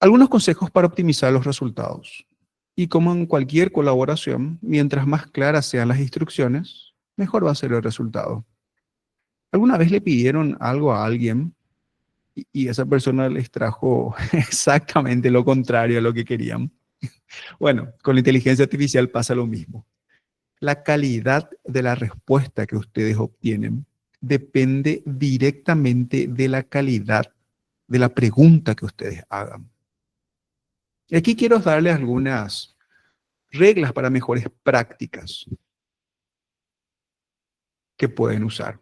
Algunos consejos para optimizar los resultados. Y como en cualquier colaboración, mientras más claras sean las instrucciones, mejor va a ser el resultado. ¿Alguna vez le pidieron algo a alguien y esa persona les trajo exactamente lo contrario a lo que querían? Bueno, con la inteligencia artificial pasa lo mismo. La calidad de la respuesta que ustedes obtienen depende directamente de la calidad de la pregunta que ustedes hagan. Y aquí quiero darles algunas reglas para mejores prácticas que pueden usar.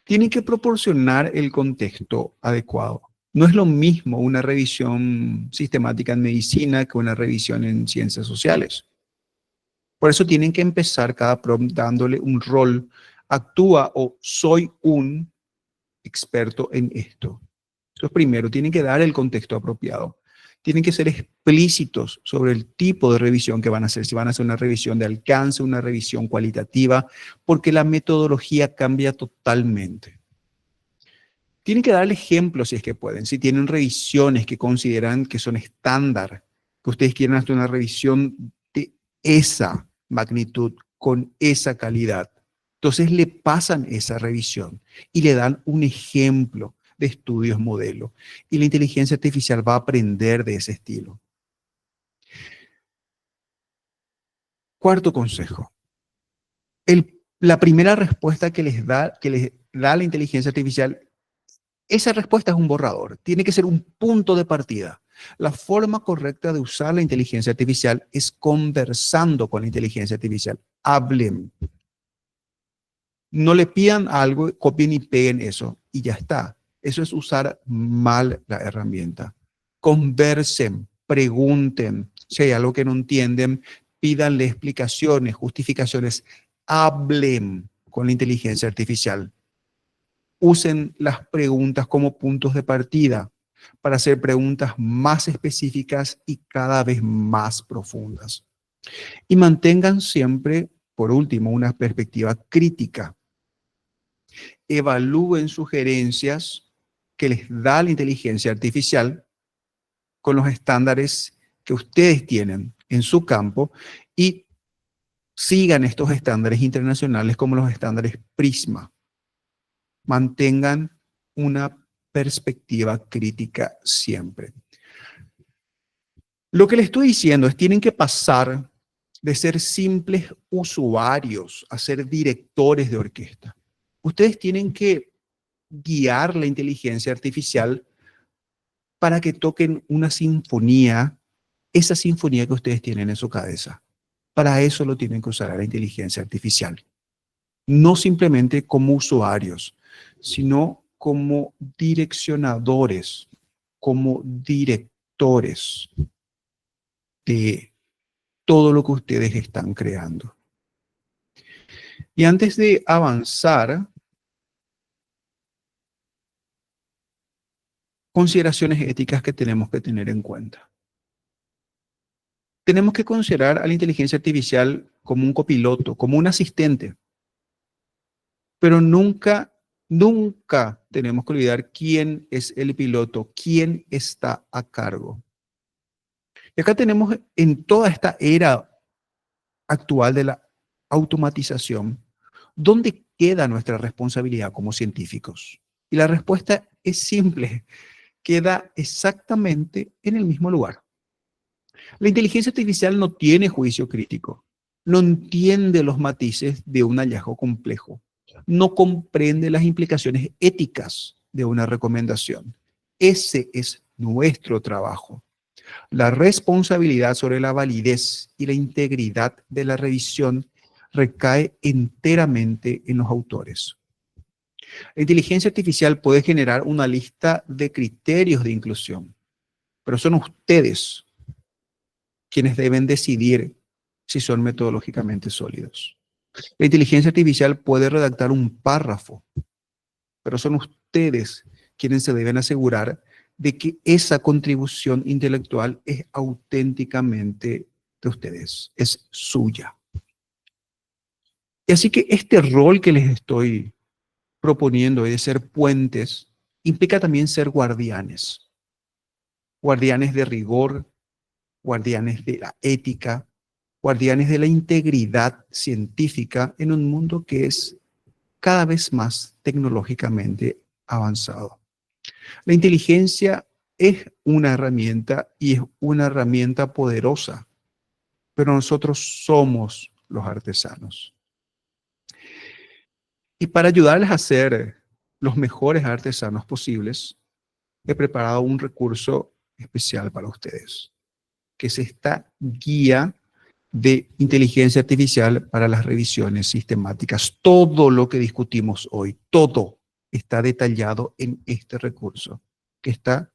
Tienen que proporcionar el contexto adecuado. No es lo mismo una revisión sistemática en medicina que una revisión en ciencias sociales. Por eso tienen que empezar cada prompt dándole un rol. Actúa o soy un experto en esto. Entonces, primero, tienen que dar el contexto apropiado. Tienen que ser explícitos sobre el tipo de revisión que van a hacer. Si van a hacer una revisión de alcance, una revisión cualitativa, porque la metodología cambia totalmente. Tienen que darle ejemplos si es que pueden. Si tienen revisiones que consideran que son estándar, que ustedes quieren hacer una revisión de esa magnitud, con esa calidad, entonces le pasan esa revisión y le dan un ejemplo de estudios modelo. Y la inteligencia artificial va a aprender de ese estilo. Cuarto consejo. La primera respuesta que les da la inteligencia artificial, esa respuesta es un borrador. Tiene que ser un punto de partida. La forma correcta de usar la inteligencia artificial es conversando con la inteligencia artificial. Hablen. No le pidan algo, copien y peguen eso y ya está. Eso es usar mal la herramienta. Conversen, pregunten. Si hay algo que no entienden, pídanle explicaciones, justificaciones. Hablen con la inteligencia artificial. Usen las preguntas como puntos de partida para hacer preguntas más específicas y cada vez más profundas. Y mantengan siempre, por último, una perspectiva crítica. Evalúen sugerencias que les da la inteligencia artificial con los estándares que ustedes tienen en su campo y sigan estos estándares internacionales como los estándares PRISMA. Mantengan una perspectiva crítica siempre. Lo que les estoy diciendo es tienen que pasar de ser simples usuarios a ser directores de orquesta. Ustedes tienen que guiar la inteligencia artificial para que toquen una sinfonía, esa sinfonía que ustedes tienen en su cabeza. Para eso lo tienen que usar a la inteligencia artificial. No simplemente como usuarios, sino como direccionadores, como directores de todo lo que ustedes están creando. Y antes de avanzar, consideraciones éticas que tenemos que tener en cuenta. Tenemos que considerar a la inteligencia artificial como un copiloto, como un asistente, pero nunca, nunca tenemos que olvidar quién es el piloto, quién está a cargo. Y acá tenemos en toda esta era actual de la automatización, donde queda nuestra responsabilidad como científicos? Y la respuesta es simple, queda exactamente en el mismo lugar. La inteligencia artificial no tiene juicio crítico, no entiende los matices de un hallazgo complejo, no comprende las implicaciones éticas de una recomendación. Ese es nuestro trabajo. La responsabilidad sobre la validez y la integridad de la revisión recae enteramente en los autores. La inteligencia artificial puede generar una lista de criterios de inclusión, pero son ustedes quienes deben decidir si son metodológicamente sólidos. La inteligencia artificial puede redactar un párrafo, pero son ustedes quienes se deben asegurar de que esa contribución intelectual es auténticamente de ustedes, es suya. Y así que este rol que les estoy proponiendo de ser puentes implica también ser guardianes, guardianes de rigor, guardianes de la ética, guardianes de la integridad científica en un mundo que es cada vez más tecnológicamente avanzado. La inteligencia es una herramienta y es una herramienta poderosa, pero nosotros somos los artesanos. Y para ayudarles a ser los mejores artesanos posibles, he preparado un recurso especial para ustedes, que es esta guía de inteligencia artificial para las revisiones sistemáticas. Todo lo que discutimos hoy, todo está detallado en este recurso, que está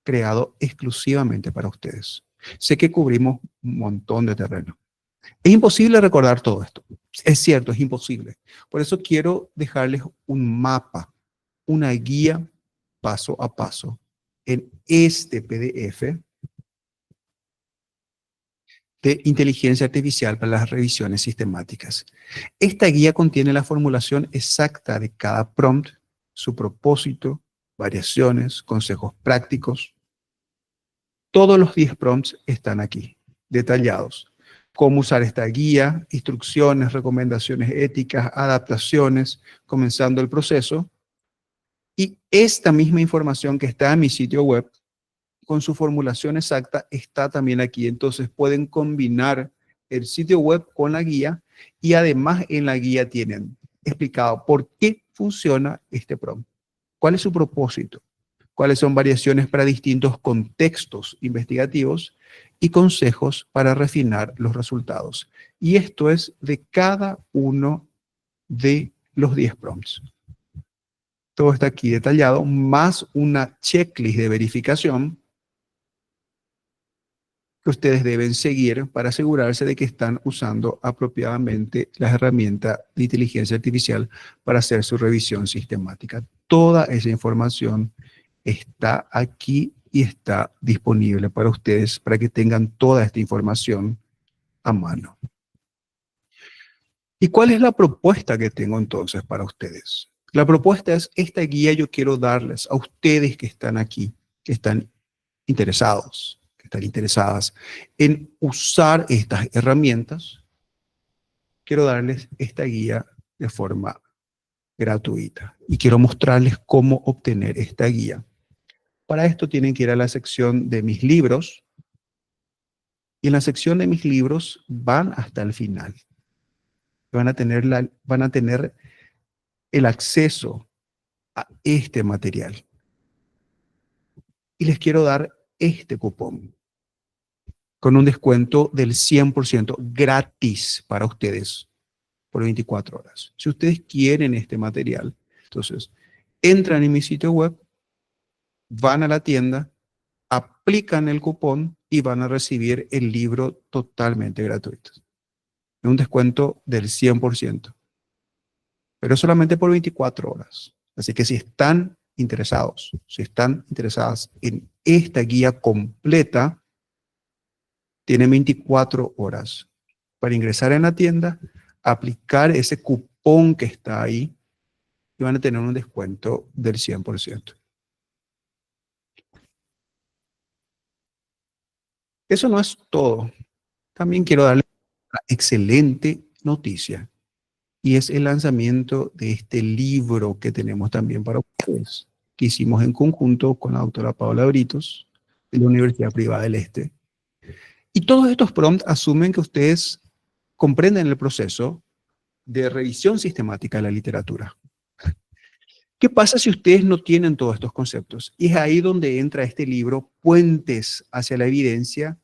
creado exclusivamente para ustedes. Sé que cubrimos un montón de terreno. Es imposible recordar todo esto. Es cierto, es imposible. Por eso quiero dejarles un mapa, una guía paso a paso en este PDF de inteligencia artificial para las revisiones sistemáticas. Esta guía contiene la formulación exacta de cada prompt, su propósito, variaciones, consejos prácticos. Todos los 10 prompts están aquí, detallados. Cómo usar esta guía, instrucciones, recomendaciones éticas, adaptaciones, comenzando el proceso. Y esta misma información que está en mi sitio web, con su formulación exacta, está también aquí. Entonces pueden combinar el sitio web con la guía y además en la guía tienen explicado por qué funciona este prompt, cuál es su propósito, cuáles son variaciones para distintos contextos investigativos y consejos para refinar los resultados. Y esto es de cada uno de los 10 prompts. Todo está aquí detallado, más una checklist de verificación que ustedes deben seguir para asegurarse de que están usando apropiadamente las herramientas de inteligencia artificial para hacer su revisión sistemática. Toda esa información está aquí y está disponible para ustedes, para que tengan toda esta información a mano. ¿Y cuál es la propuesta que tengo entonces para ustedes? La propuesta es, esta guía yo quiero darles a ustedes que están aquí, que están interesados, que están interesadas en usar estas herramientas. Quiero darles esta guía de forma gratuita y quiero mostrarles cómo obtener esta guía. Para esto tienen que ir a la sección de mis libros y en la sección de mis libros van hasta el final. Van a tener el acceso a este material. Y les quiero dar este cupón con un descuento del 100% gratis para ustedes por 24 horas. Si ustedes quieren este material, entonces entran en mi sitio web, van a la tienda, aplican el cupón y van a recibir el libro totalmente gratuito. Un descuento del 100%, pero solamente por 24 horas. Así que si están interesados, si están interesadas en esta guía completa, tienen 24 horas para ingresar en la tienda, aplicar ese cupón que está ahí y van a tener un descuento del 100%. Eso no es todo. También quiero darle una excelente noticia. y es el lanzamiento de este libro que tenemos también para ustedes, que hicimos en conjunto con la doctora Paola Britos, de la Universidad Privada del Este. Y todos estos prompts asumen que ustedes comprenden el proceso de revisión sistemática de la literatura. ¿Qué pasa si ustedes no tienen todos estos conceptos? Y es ahí donde entra este libro, Puentes hacia la evidencia,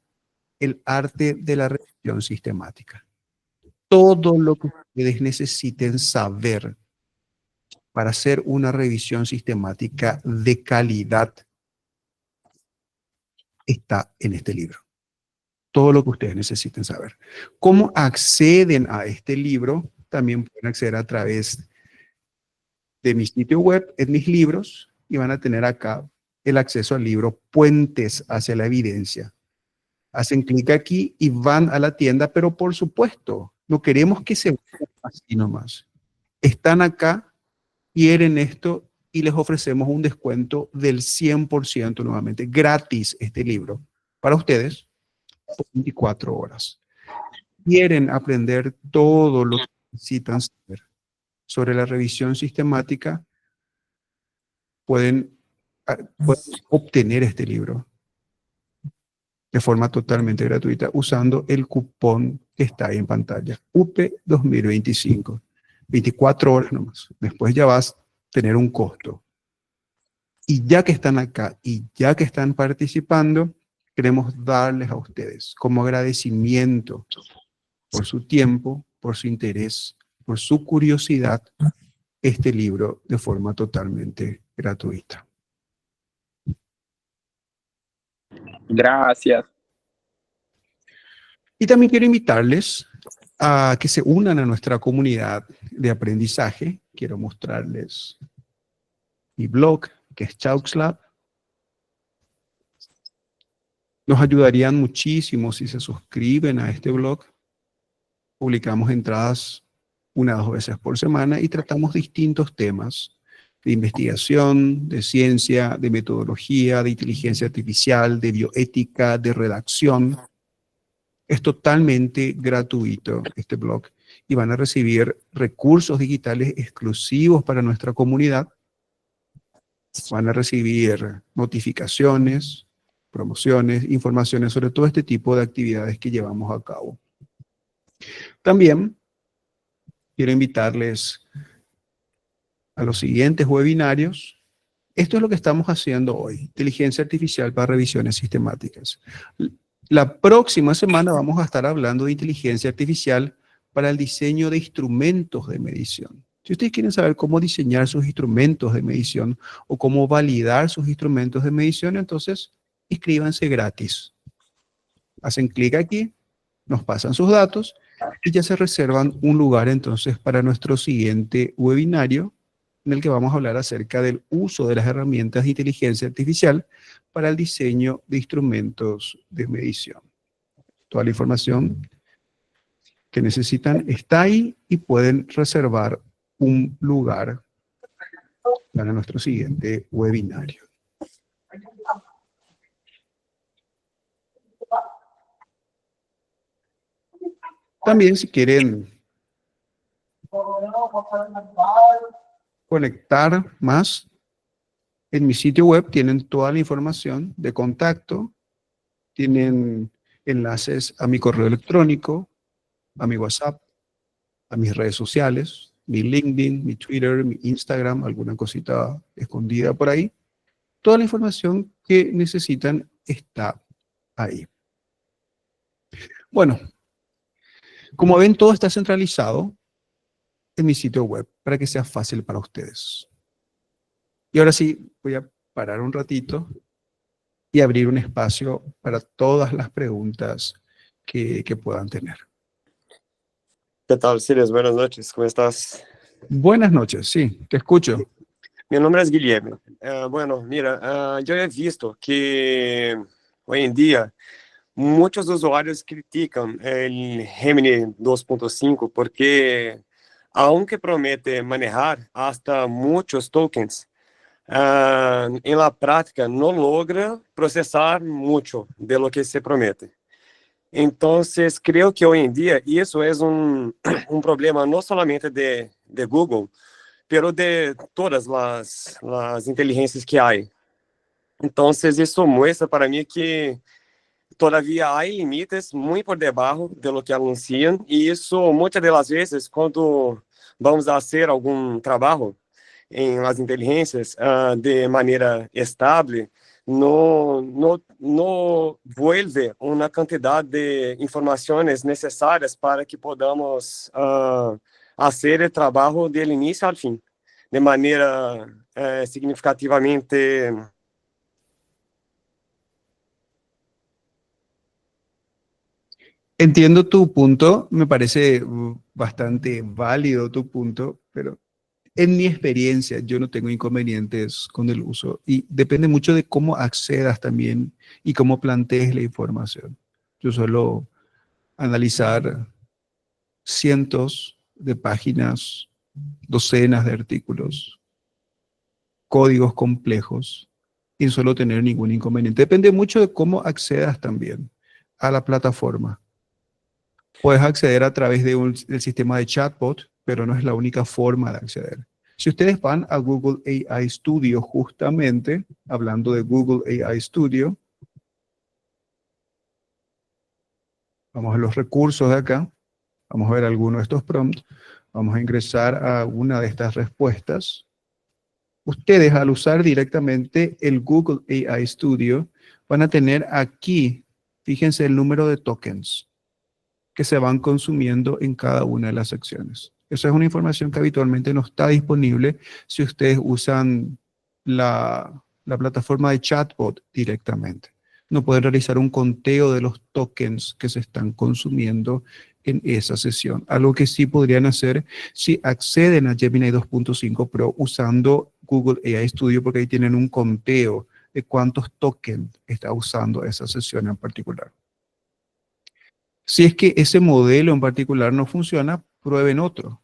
el arte de la revisión sistemática. Todo lo que ustedes necesiten saber para hacer una revisión sistemática de calidad está en este libro. Todo lo que ustedes necesiten saber. ¿Cómo acceden a este libro? También pueden acceder a través de mi sitio web, en mis libros, y van a tener acá el acceso al libro Puentes hacia la evidencia. Hacen clic aquí y van a la tienda, pero por supuesto, no queremos que se vayan así nomás. Están acá, quieren esto y les ofrecemos un descuento del 100% nuevamente, gratis este libro para ustedes por 24 horas. Quieren aprender todo lo que necesitan saber sobre la revisión sistemática, pueden obtener este libro de forma totalmente gratuita usando el cupón que está ahí en pantalla, UP 2025. 24 horas nomás. Después ya vas a tener un costo. Y ya que están acá y ya que están participando, queremos darles a ustedes como agradecimiento por su tiempo, por su interés, por su curiosidad, este libro de forma totalmente gratuita. Gracias. Y también quiero invitarles a que se unan a nuestra comunidad de aprendizaje. Quiero mostrarles mi blog, que es Chauxlab. Nos ayudarían muchísimo si se suscriben a este blog. Publicamos entradas 1 o 2 veces por semana y tratamos distintos temas de investigación, de ciencia, de metodología, de inteligencia artificial, de bioética, de redacción. Es totalmente gratuito este blog y van a recibir recursos digitales exclusivos para nuestra comunidad. Van a recibir notificaciones, promociones, informaciones sobre todo este tipo de actividades que llevamos a cabo. También quiero invitarles a los siguientes webinarios. Esto es lo que estamos haciendo hoy, inteligencia artificial para revisiones sistemáticas. La próxima semana vamos a estar hablando de inteligencia artificial para el diseño de instrumentos de medición. Si ustedes quieren saber cómo diseñar sus instrumentos de medición o cómo validar sus instrumentos de medición, entonces inscríbanse gratis. Hacen clic aquí, nos pasan sus datos y ya se reservan un lugar entonces para nuestro siguiente webinario en el que vamos a hablar acerca del uso de las herramientas de inteligencia artificial para el diseño de instrumentos de medición. Toda la información que necesitan está ahí y pueden reservar un lugar para nuestro siguiente webinario. También si quieren conectar más, en mi sitio web tienen toda la información de contacto, tienen enlaces a mi correo electrónico, a mi WhatsApp, a mis redes sociales, mi LinkedIn, mi Twitter, mi Instagram, alguna cosita escondida por ahí. Toda la información que necesitan está ahí. Bueno, como ven, todo está centralizado en mi sitio web para que sea fácil para ustedes. Y ahora sí, voy a parar un ratito y abrir un espacio para todas las preguntas que puedan tener. ¿Qué tal, Siles? Buenas noches, ¿cómo estás? Buenas noches, sí, te escucho. Mi nombre es Guilherme. Bueno, mira, yo he visto que hoy en día muchos usuarios critican el Gemini 2.5 porque, aunque promete manejar hasta muchos tokens, en la práctica no logra procesar mucho de lo que se promete. Entonces, creo que hoy en día eso es un, un problema no solamente de Google, pero de todas las inteligencias que hay. Entonces, eso muestra para mí que todavía hay límites muy por debajo de lo que anuncian, y eso muchas de las veces cuando vamos a hacer algún trabajo en las inteligencias de manera estable, no vuelve una cantidad de informaciones necesarias para que podamos hacer el trabajo del inicio al fin, de manera significativamente. Entiendo tu punto, me parece bastante válido tu punto, pero en mi experiencia yo no tengo inconvenientes con el uso y depende mucho de cómo accedas también y cómo plantees la información. Yo suelo analizar cientos de páginas, docenas de artículos, códigos complejos y no suelo tener ningún inconveniente. Depende mucho de cómo accedas también a la plataforma. Puedes acceder a través del sistema de chatbot, pero no es la única forma de acceder. Si ustedes van a Google AI Studio, justamente, hablando de Google AI Studio, vamos a los recursos de acá, vamos a ver alguno de estos prompts, vamos a ingresar a una de estas respuestas. Ustedes, al usar directamente el Google AI Studio, van a tener aquí, fíjense el número de tokens que se van consumiendo en cada una de las secciones. Esa es una información que habitualmente no está disponible si ustedes usan la plataforma de chatbot directamente. No pueden realizar un conteo de los tokens que se están consumiendo en esa sesión. Algo que sí podrían hacer si acceden a Gemini 2.5 Pro usando Google AI Studio, porque ahí tienen un conteo de cuántos tokens está usando esa sesión en particular. Si es que ese modelo en particular no funciona, prueben otro.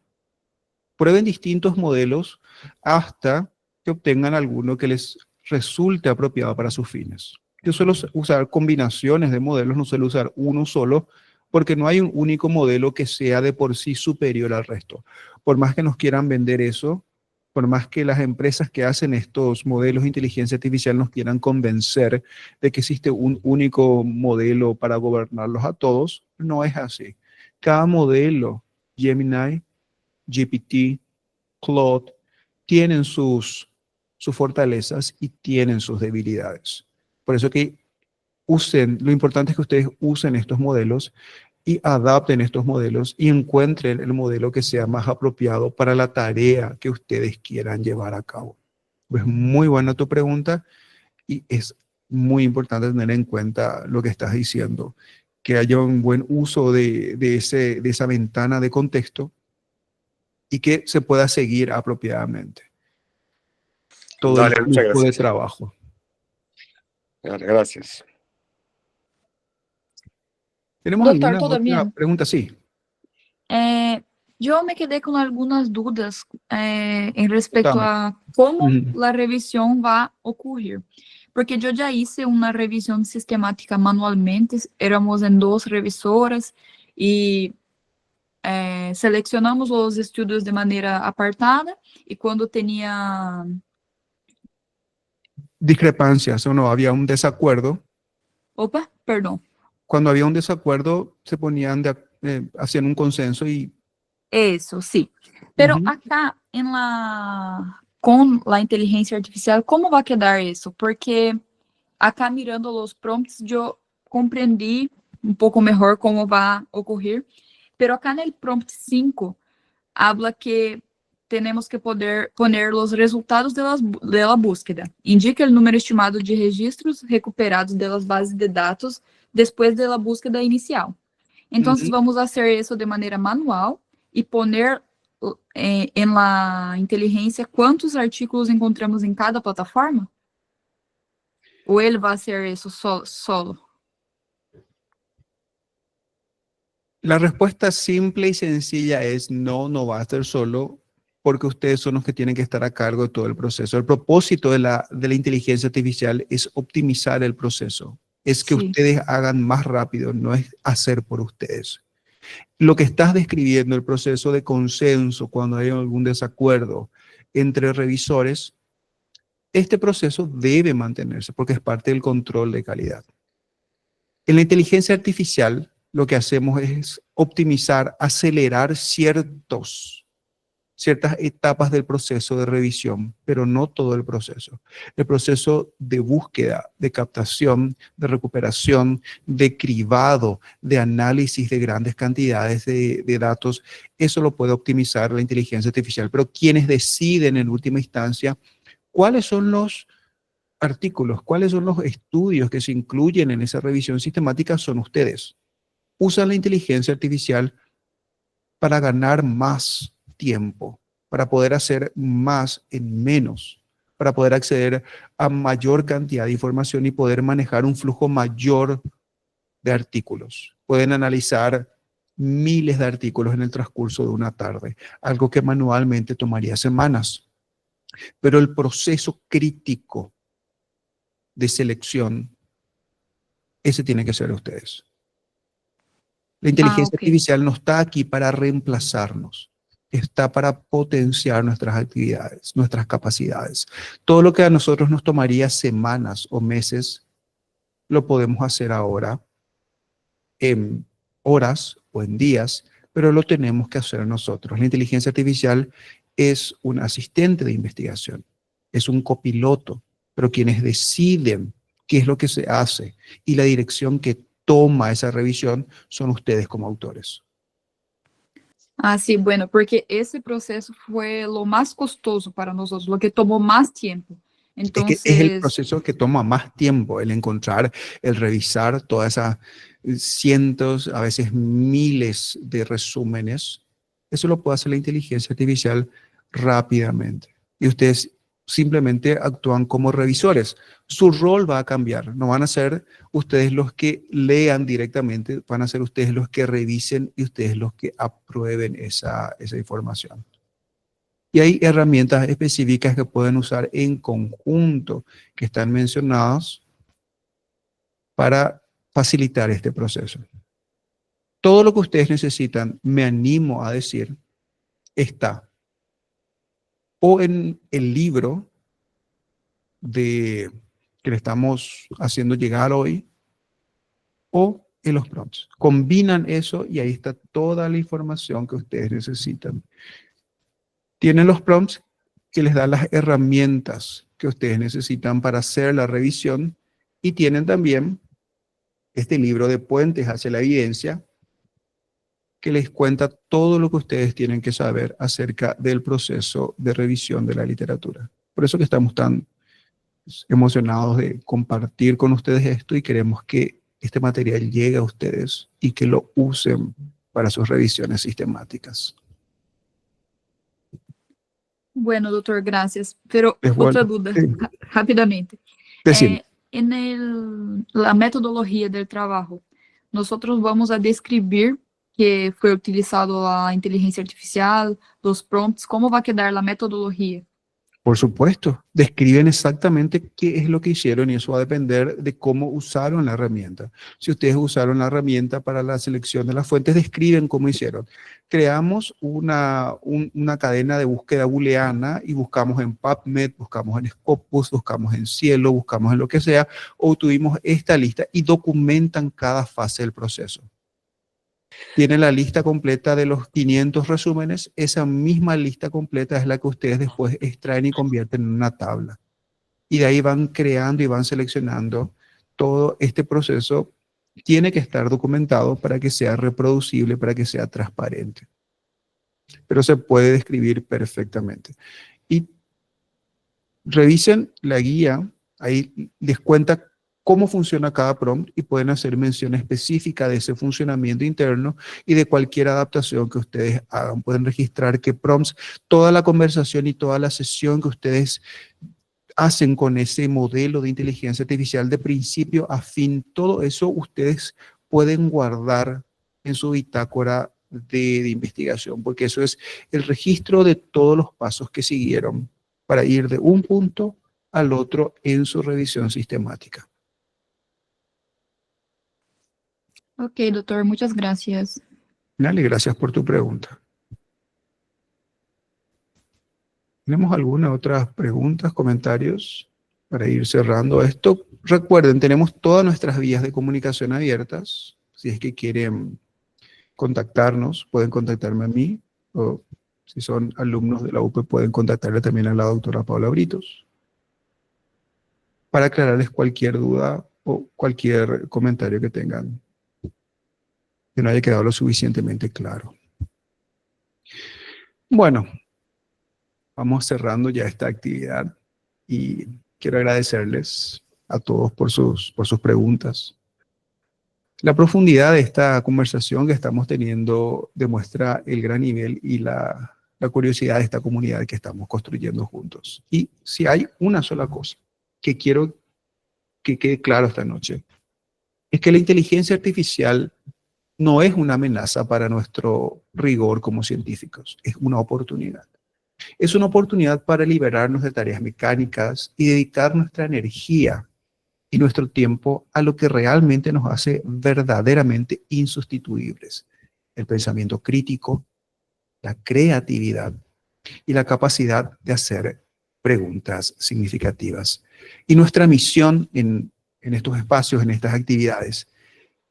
Prueben distintos modelos hasta que obtengan alguno que les resulte apropiado para sus fines. Yo suelo usar combinaciones de modelos, no suelo usar uno solo, porque no hay un único modelo que sea de por sí superior al resto. Por más que nos quieran vender eso, por más que las empresas que hacen estos modelos de inteligencia artificial nos quieran convencer de que existe un único modelo para gobernarlos a todos, no es así. Cada modelo, Gemini, GPT, Claude, tienen sus fortalezas y tienen sus debilidades. Por eso que usen, lo importante es que ustedes usen estos modelos y adapten estos modelos y encuentren el modelo que sea más apropiado para la tarea que ustedes quieran llevar a cabo. Es muy buena tu pregunta y es muy importante tener en cuenta lo que estás diciendo, que haya un buen uso de esa ventana de contexto y que se pueda seguir apropiadamente todo el Dale, muchas flujo de gracias. trabajo. Dale, gracias. ¿Tenemos Doutor, alguna tudo otra bem? pregunta? Sí. Eu me quedei com algumas dúvidas em respeito Contame. a como Ujú. a revisão vai ocorrer. Porque eu já hice uma revisão sistemática manualmente, éramos em duas revisoras e selecionamos os estudos de maneira apartada e quando tinha... Discrepancias o no, había un desacuerdo. Opa, perdão. Cuando había un desacuerdo, se ponían hacían un consenso y Isso, sim. Pero ujú, acá, com a inteligência artificial, como vai quedar isso? Porque acá mirando os prompts, eu compreendi um pouco melhor como vai ocorrer. Pero acá no prompt 5, habla que temos que poder poner os resultados de la búsqueda. Indica o número estimado de registros recuperados das bases de dados depois da búsqueda inicial. Então, ujú. vamos fazer isso de maneira manual e poner em la inteligência quantos artículos encontramos em cada plataforma? Ou ele vai ser isso solo? La respuesta simple y sencilla es no, no va a ser solo porque ustedes son los que tienen que estar a cargo de todo el proceso. El propósito de la inteligencia artificial es optimizar el proceso, es que Sí. ustedes hagan más rápido, no es hacer por ustedes. Lo que estás describiendo, el proceso de consenso, cuando hay algún desacuerdo entre revisores, este proceso debe mantenerse porque es parte del control de calidad. En la inteligencia artificial, lo que hacemos es optimizar, acelerar ciertas etapas del proceso de revisión, pero no todo el proceso. El proceso de búsqueda, de captación, de recuperación, de cribado, de análisis de grandes cantidades de datos, eso lo puede optimizar la inteligencia artificial. Pero quienes deciden en última instancia cuáles son los artículos, cuáles son los estudios que se incluyen en esa revisión sistemática son ustedes. Usan la inteligencia artificial para ganar más tiempo, para poder hacer más en menos, para poder acceder a mayor cantidad de información y poder manejar un flujo mayor de artículos. Pueden analizar miles de artículos en el transcurso de una tarde, algo que manualmente tomaría semanas. Pero el proceso crítico de selección, ese tiene que ser ustedes. La inteligencia Ok. artificial no está aquí para reemplazarnos, está para potenciar nuestras actividades, nuestras capacidades. Todo lo que a nosotros nos tomaría semanas o meses, lo podemos hacer ahora en horas o en días, pero lo tenemos que hacer nosotros. La inteligencia artificial es un asistente de investigación, es un copiloto, pero quienes deciden qué es lo que se hace y la dirección que toma esa revisión son ustedes como autores. Ah, sí, bueno, porque ese proceso fue lo más costoso para nosotros, lo que tomó más tiempo. Es que es el Entonces, proceso que toma más tiempo, el encontrar, el revisar todas esas cientos, a veces miles de resúmenes. Eso lo puede hacer la inteligencia artificial rápidamente. Y ustedes simplemente actúan como revisores. Su rol va a cambiar. No van a ser ustedes los que lean directamente, van a ser ustedes los que revisen y ustedes los que aprueben esa información. Y hay herramientas específicas que pueden usar en conjunto, que están mencionadas para facilitar este proceso. Todo lo que ustedes necesitan, me animo a decir, está o en el libro que le estamos haciendo llegar hoy, o en los prompts. Combinan eso y ahí está toda la información que ustedes necesitan. Tienen los prompts que les dan las herramientas que ustedes necesitan para hacer la revisión y tienen también este libro de Puentes hacia la evidencia que les cuenta todo lo que ustedes tienen que saber acerca del proceso de revisión de la literatura. Por eso que estamos tan emocionados de compartir con ustedes esto y queremos que este material llegue a ustedes y que lo usen para sus revisiones sistemáticas. bueno, doctor, gracias. Pero Es otra bueno. duda, Sí. rápidamente. Decime. En la metodología del trabajo, nosotros vamos a describir que fue utilizado la inteligencia artificial, los prompts, ¿cómo va a quedar la metodología? Por supuesto, describen exactamente qué es lo que hicieron y eso va a depender de cómo usaron la herramienta. Si ustedes usaron la herramienta para la selección de las fuentes, describen cómo hicieron. Creamos una cadena de búsqueda booleana y buscamos en PubMed, buscamos en Scopus, buscamos en Cielo, buscamos en lo que sea, o tuvimos esta lista y documentan cada fase del proceso. Tiene la lista completa de los 500 resúmenes. Esa misma lista completa es la que ustedes después extraen y convierten en una tabla. Y de ahí van creando y van seleccionando. Todo este proceso tiene que estar documentado para que sea reproducible, para que sea transparente. Pero se puede describir perfectamente. Y revisen la guía, ahí les cuenta cómo funciona cada prompt y pueden hacer mención específica de ese funcionamiento interno y de cualquier adaptación que ustedes hagan. Pueden registrar qué prompts, toda la conversación y toda la sesión que ustedes hacen con ese modelo de inteligencia artificial de principio a fin, todo eso ustedes pueden guardar en su bitácora de investigación, porque eso es el registro de todos los pasos que siguieron para ir de un punto al otro en su revisión sistemática. Ok, doutor, muchas gracias. Dale, gracias por tu pregunta. ¿Tenemos alguna otra preguntas, comentarios para ir cerrando esto? Recuerden, tenemos todas nuestras vías de comunicación abiertas. Si es que quieren contactarnos, pueden contactarme a mí, o si son alumnos de la UP, pueden contactarle también a la doctora Paula Britos para aclararles cualquier duda o cualquier comentario que tengan que no haya quedado lo suficientemente claro. Bueno, vamos cerrando ya esta actividad y quiero agradecerles a todos por sus preguntas. La profundidad de esta conversación que estamos teniendo demuestra el gran nivel y la curiosidad de esta comunidad que estamos construyendo juntos. Y si hay una sola cosa que quiero que quede claro esta noche, es que la inteligencia artificial no es una amenaza para nuestro rigor como científicos, es una oportunidad. Es una oportunidad para liberarnos de tareas mecánicas y dedicar nuestra energía y nuestro tiempo a lo que realmente nos hace verdaderamente insustituibles: el pensamiento crítico, la creatividad y la capacidad de hacer preguntas significativas. Y nuestra misión en estos espacios, en estas actividades,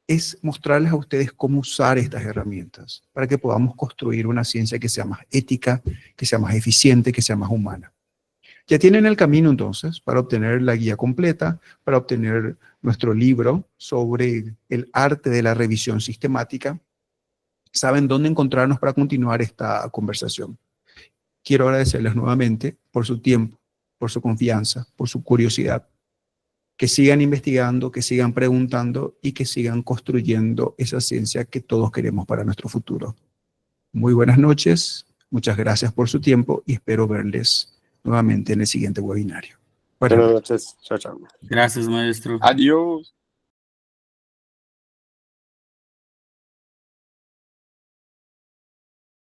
es mostrarles a ustedes cómo usar estas herramientas para que podamos construir una ciencia que sea más ética, que sea más eficiente, que sea más humana. Ya tienen el camino entonces para obtener la guía completa, para obtener nuestro libro sobre el arte de la revisión sistemática. Saben dónde encontrarnos para continuar esta conversación. Quiero agradecerles nuevamente por su tiempo, por su confianza, por su curiosidad. Que sigan investigando, que sigan preguntando y que sigan construyendo esa ciencia que todos queremos para nuestro futuro. Muy buenas noches, muchas gracias por su tiempo y espero verles nuevamente en el siguiente webinario. Buenas Buenas noches. noches. Chao, chao. Gracias, maestro. Adiós.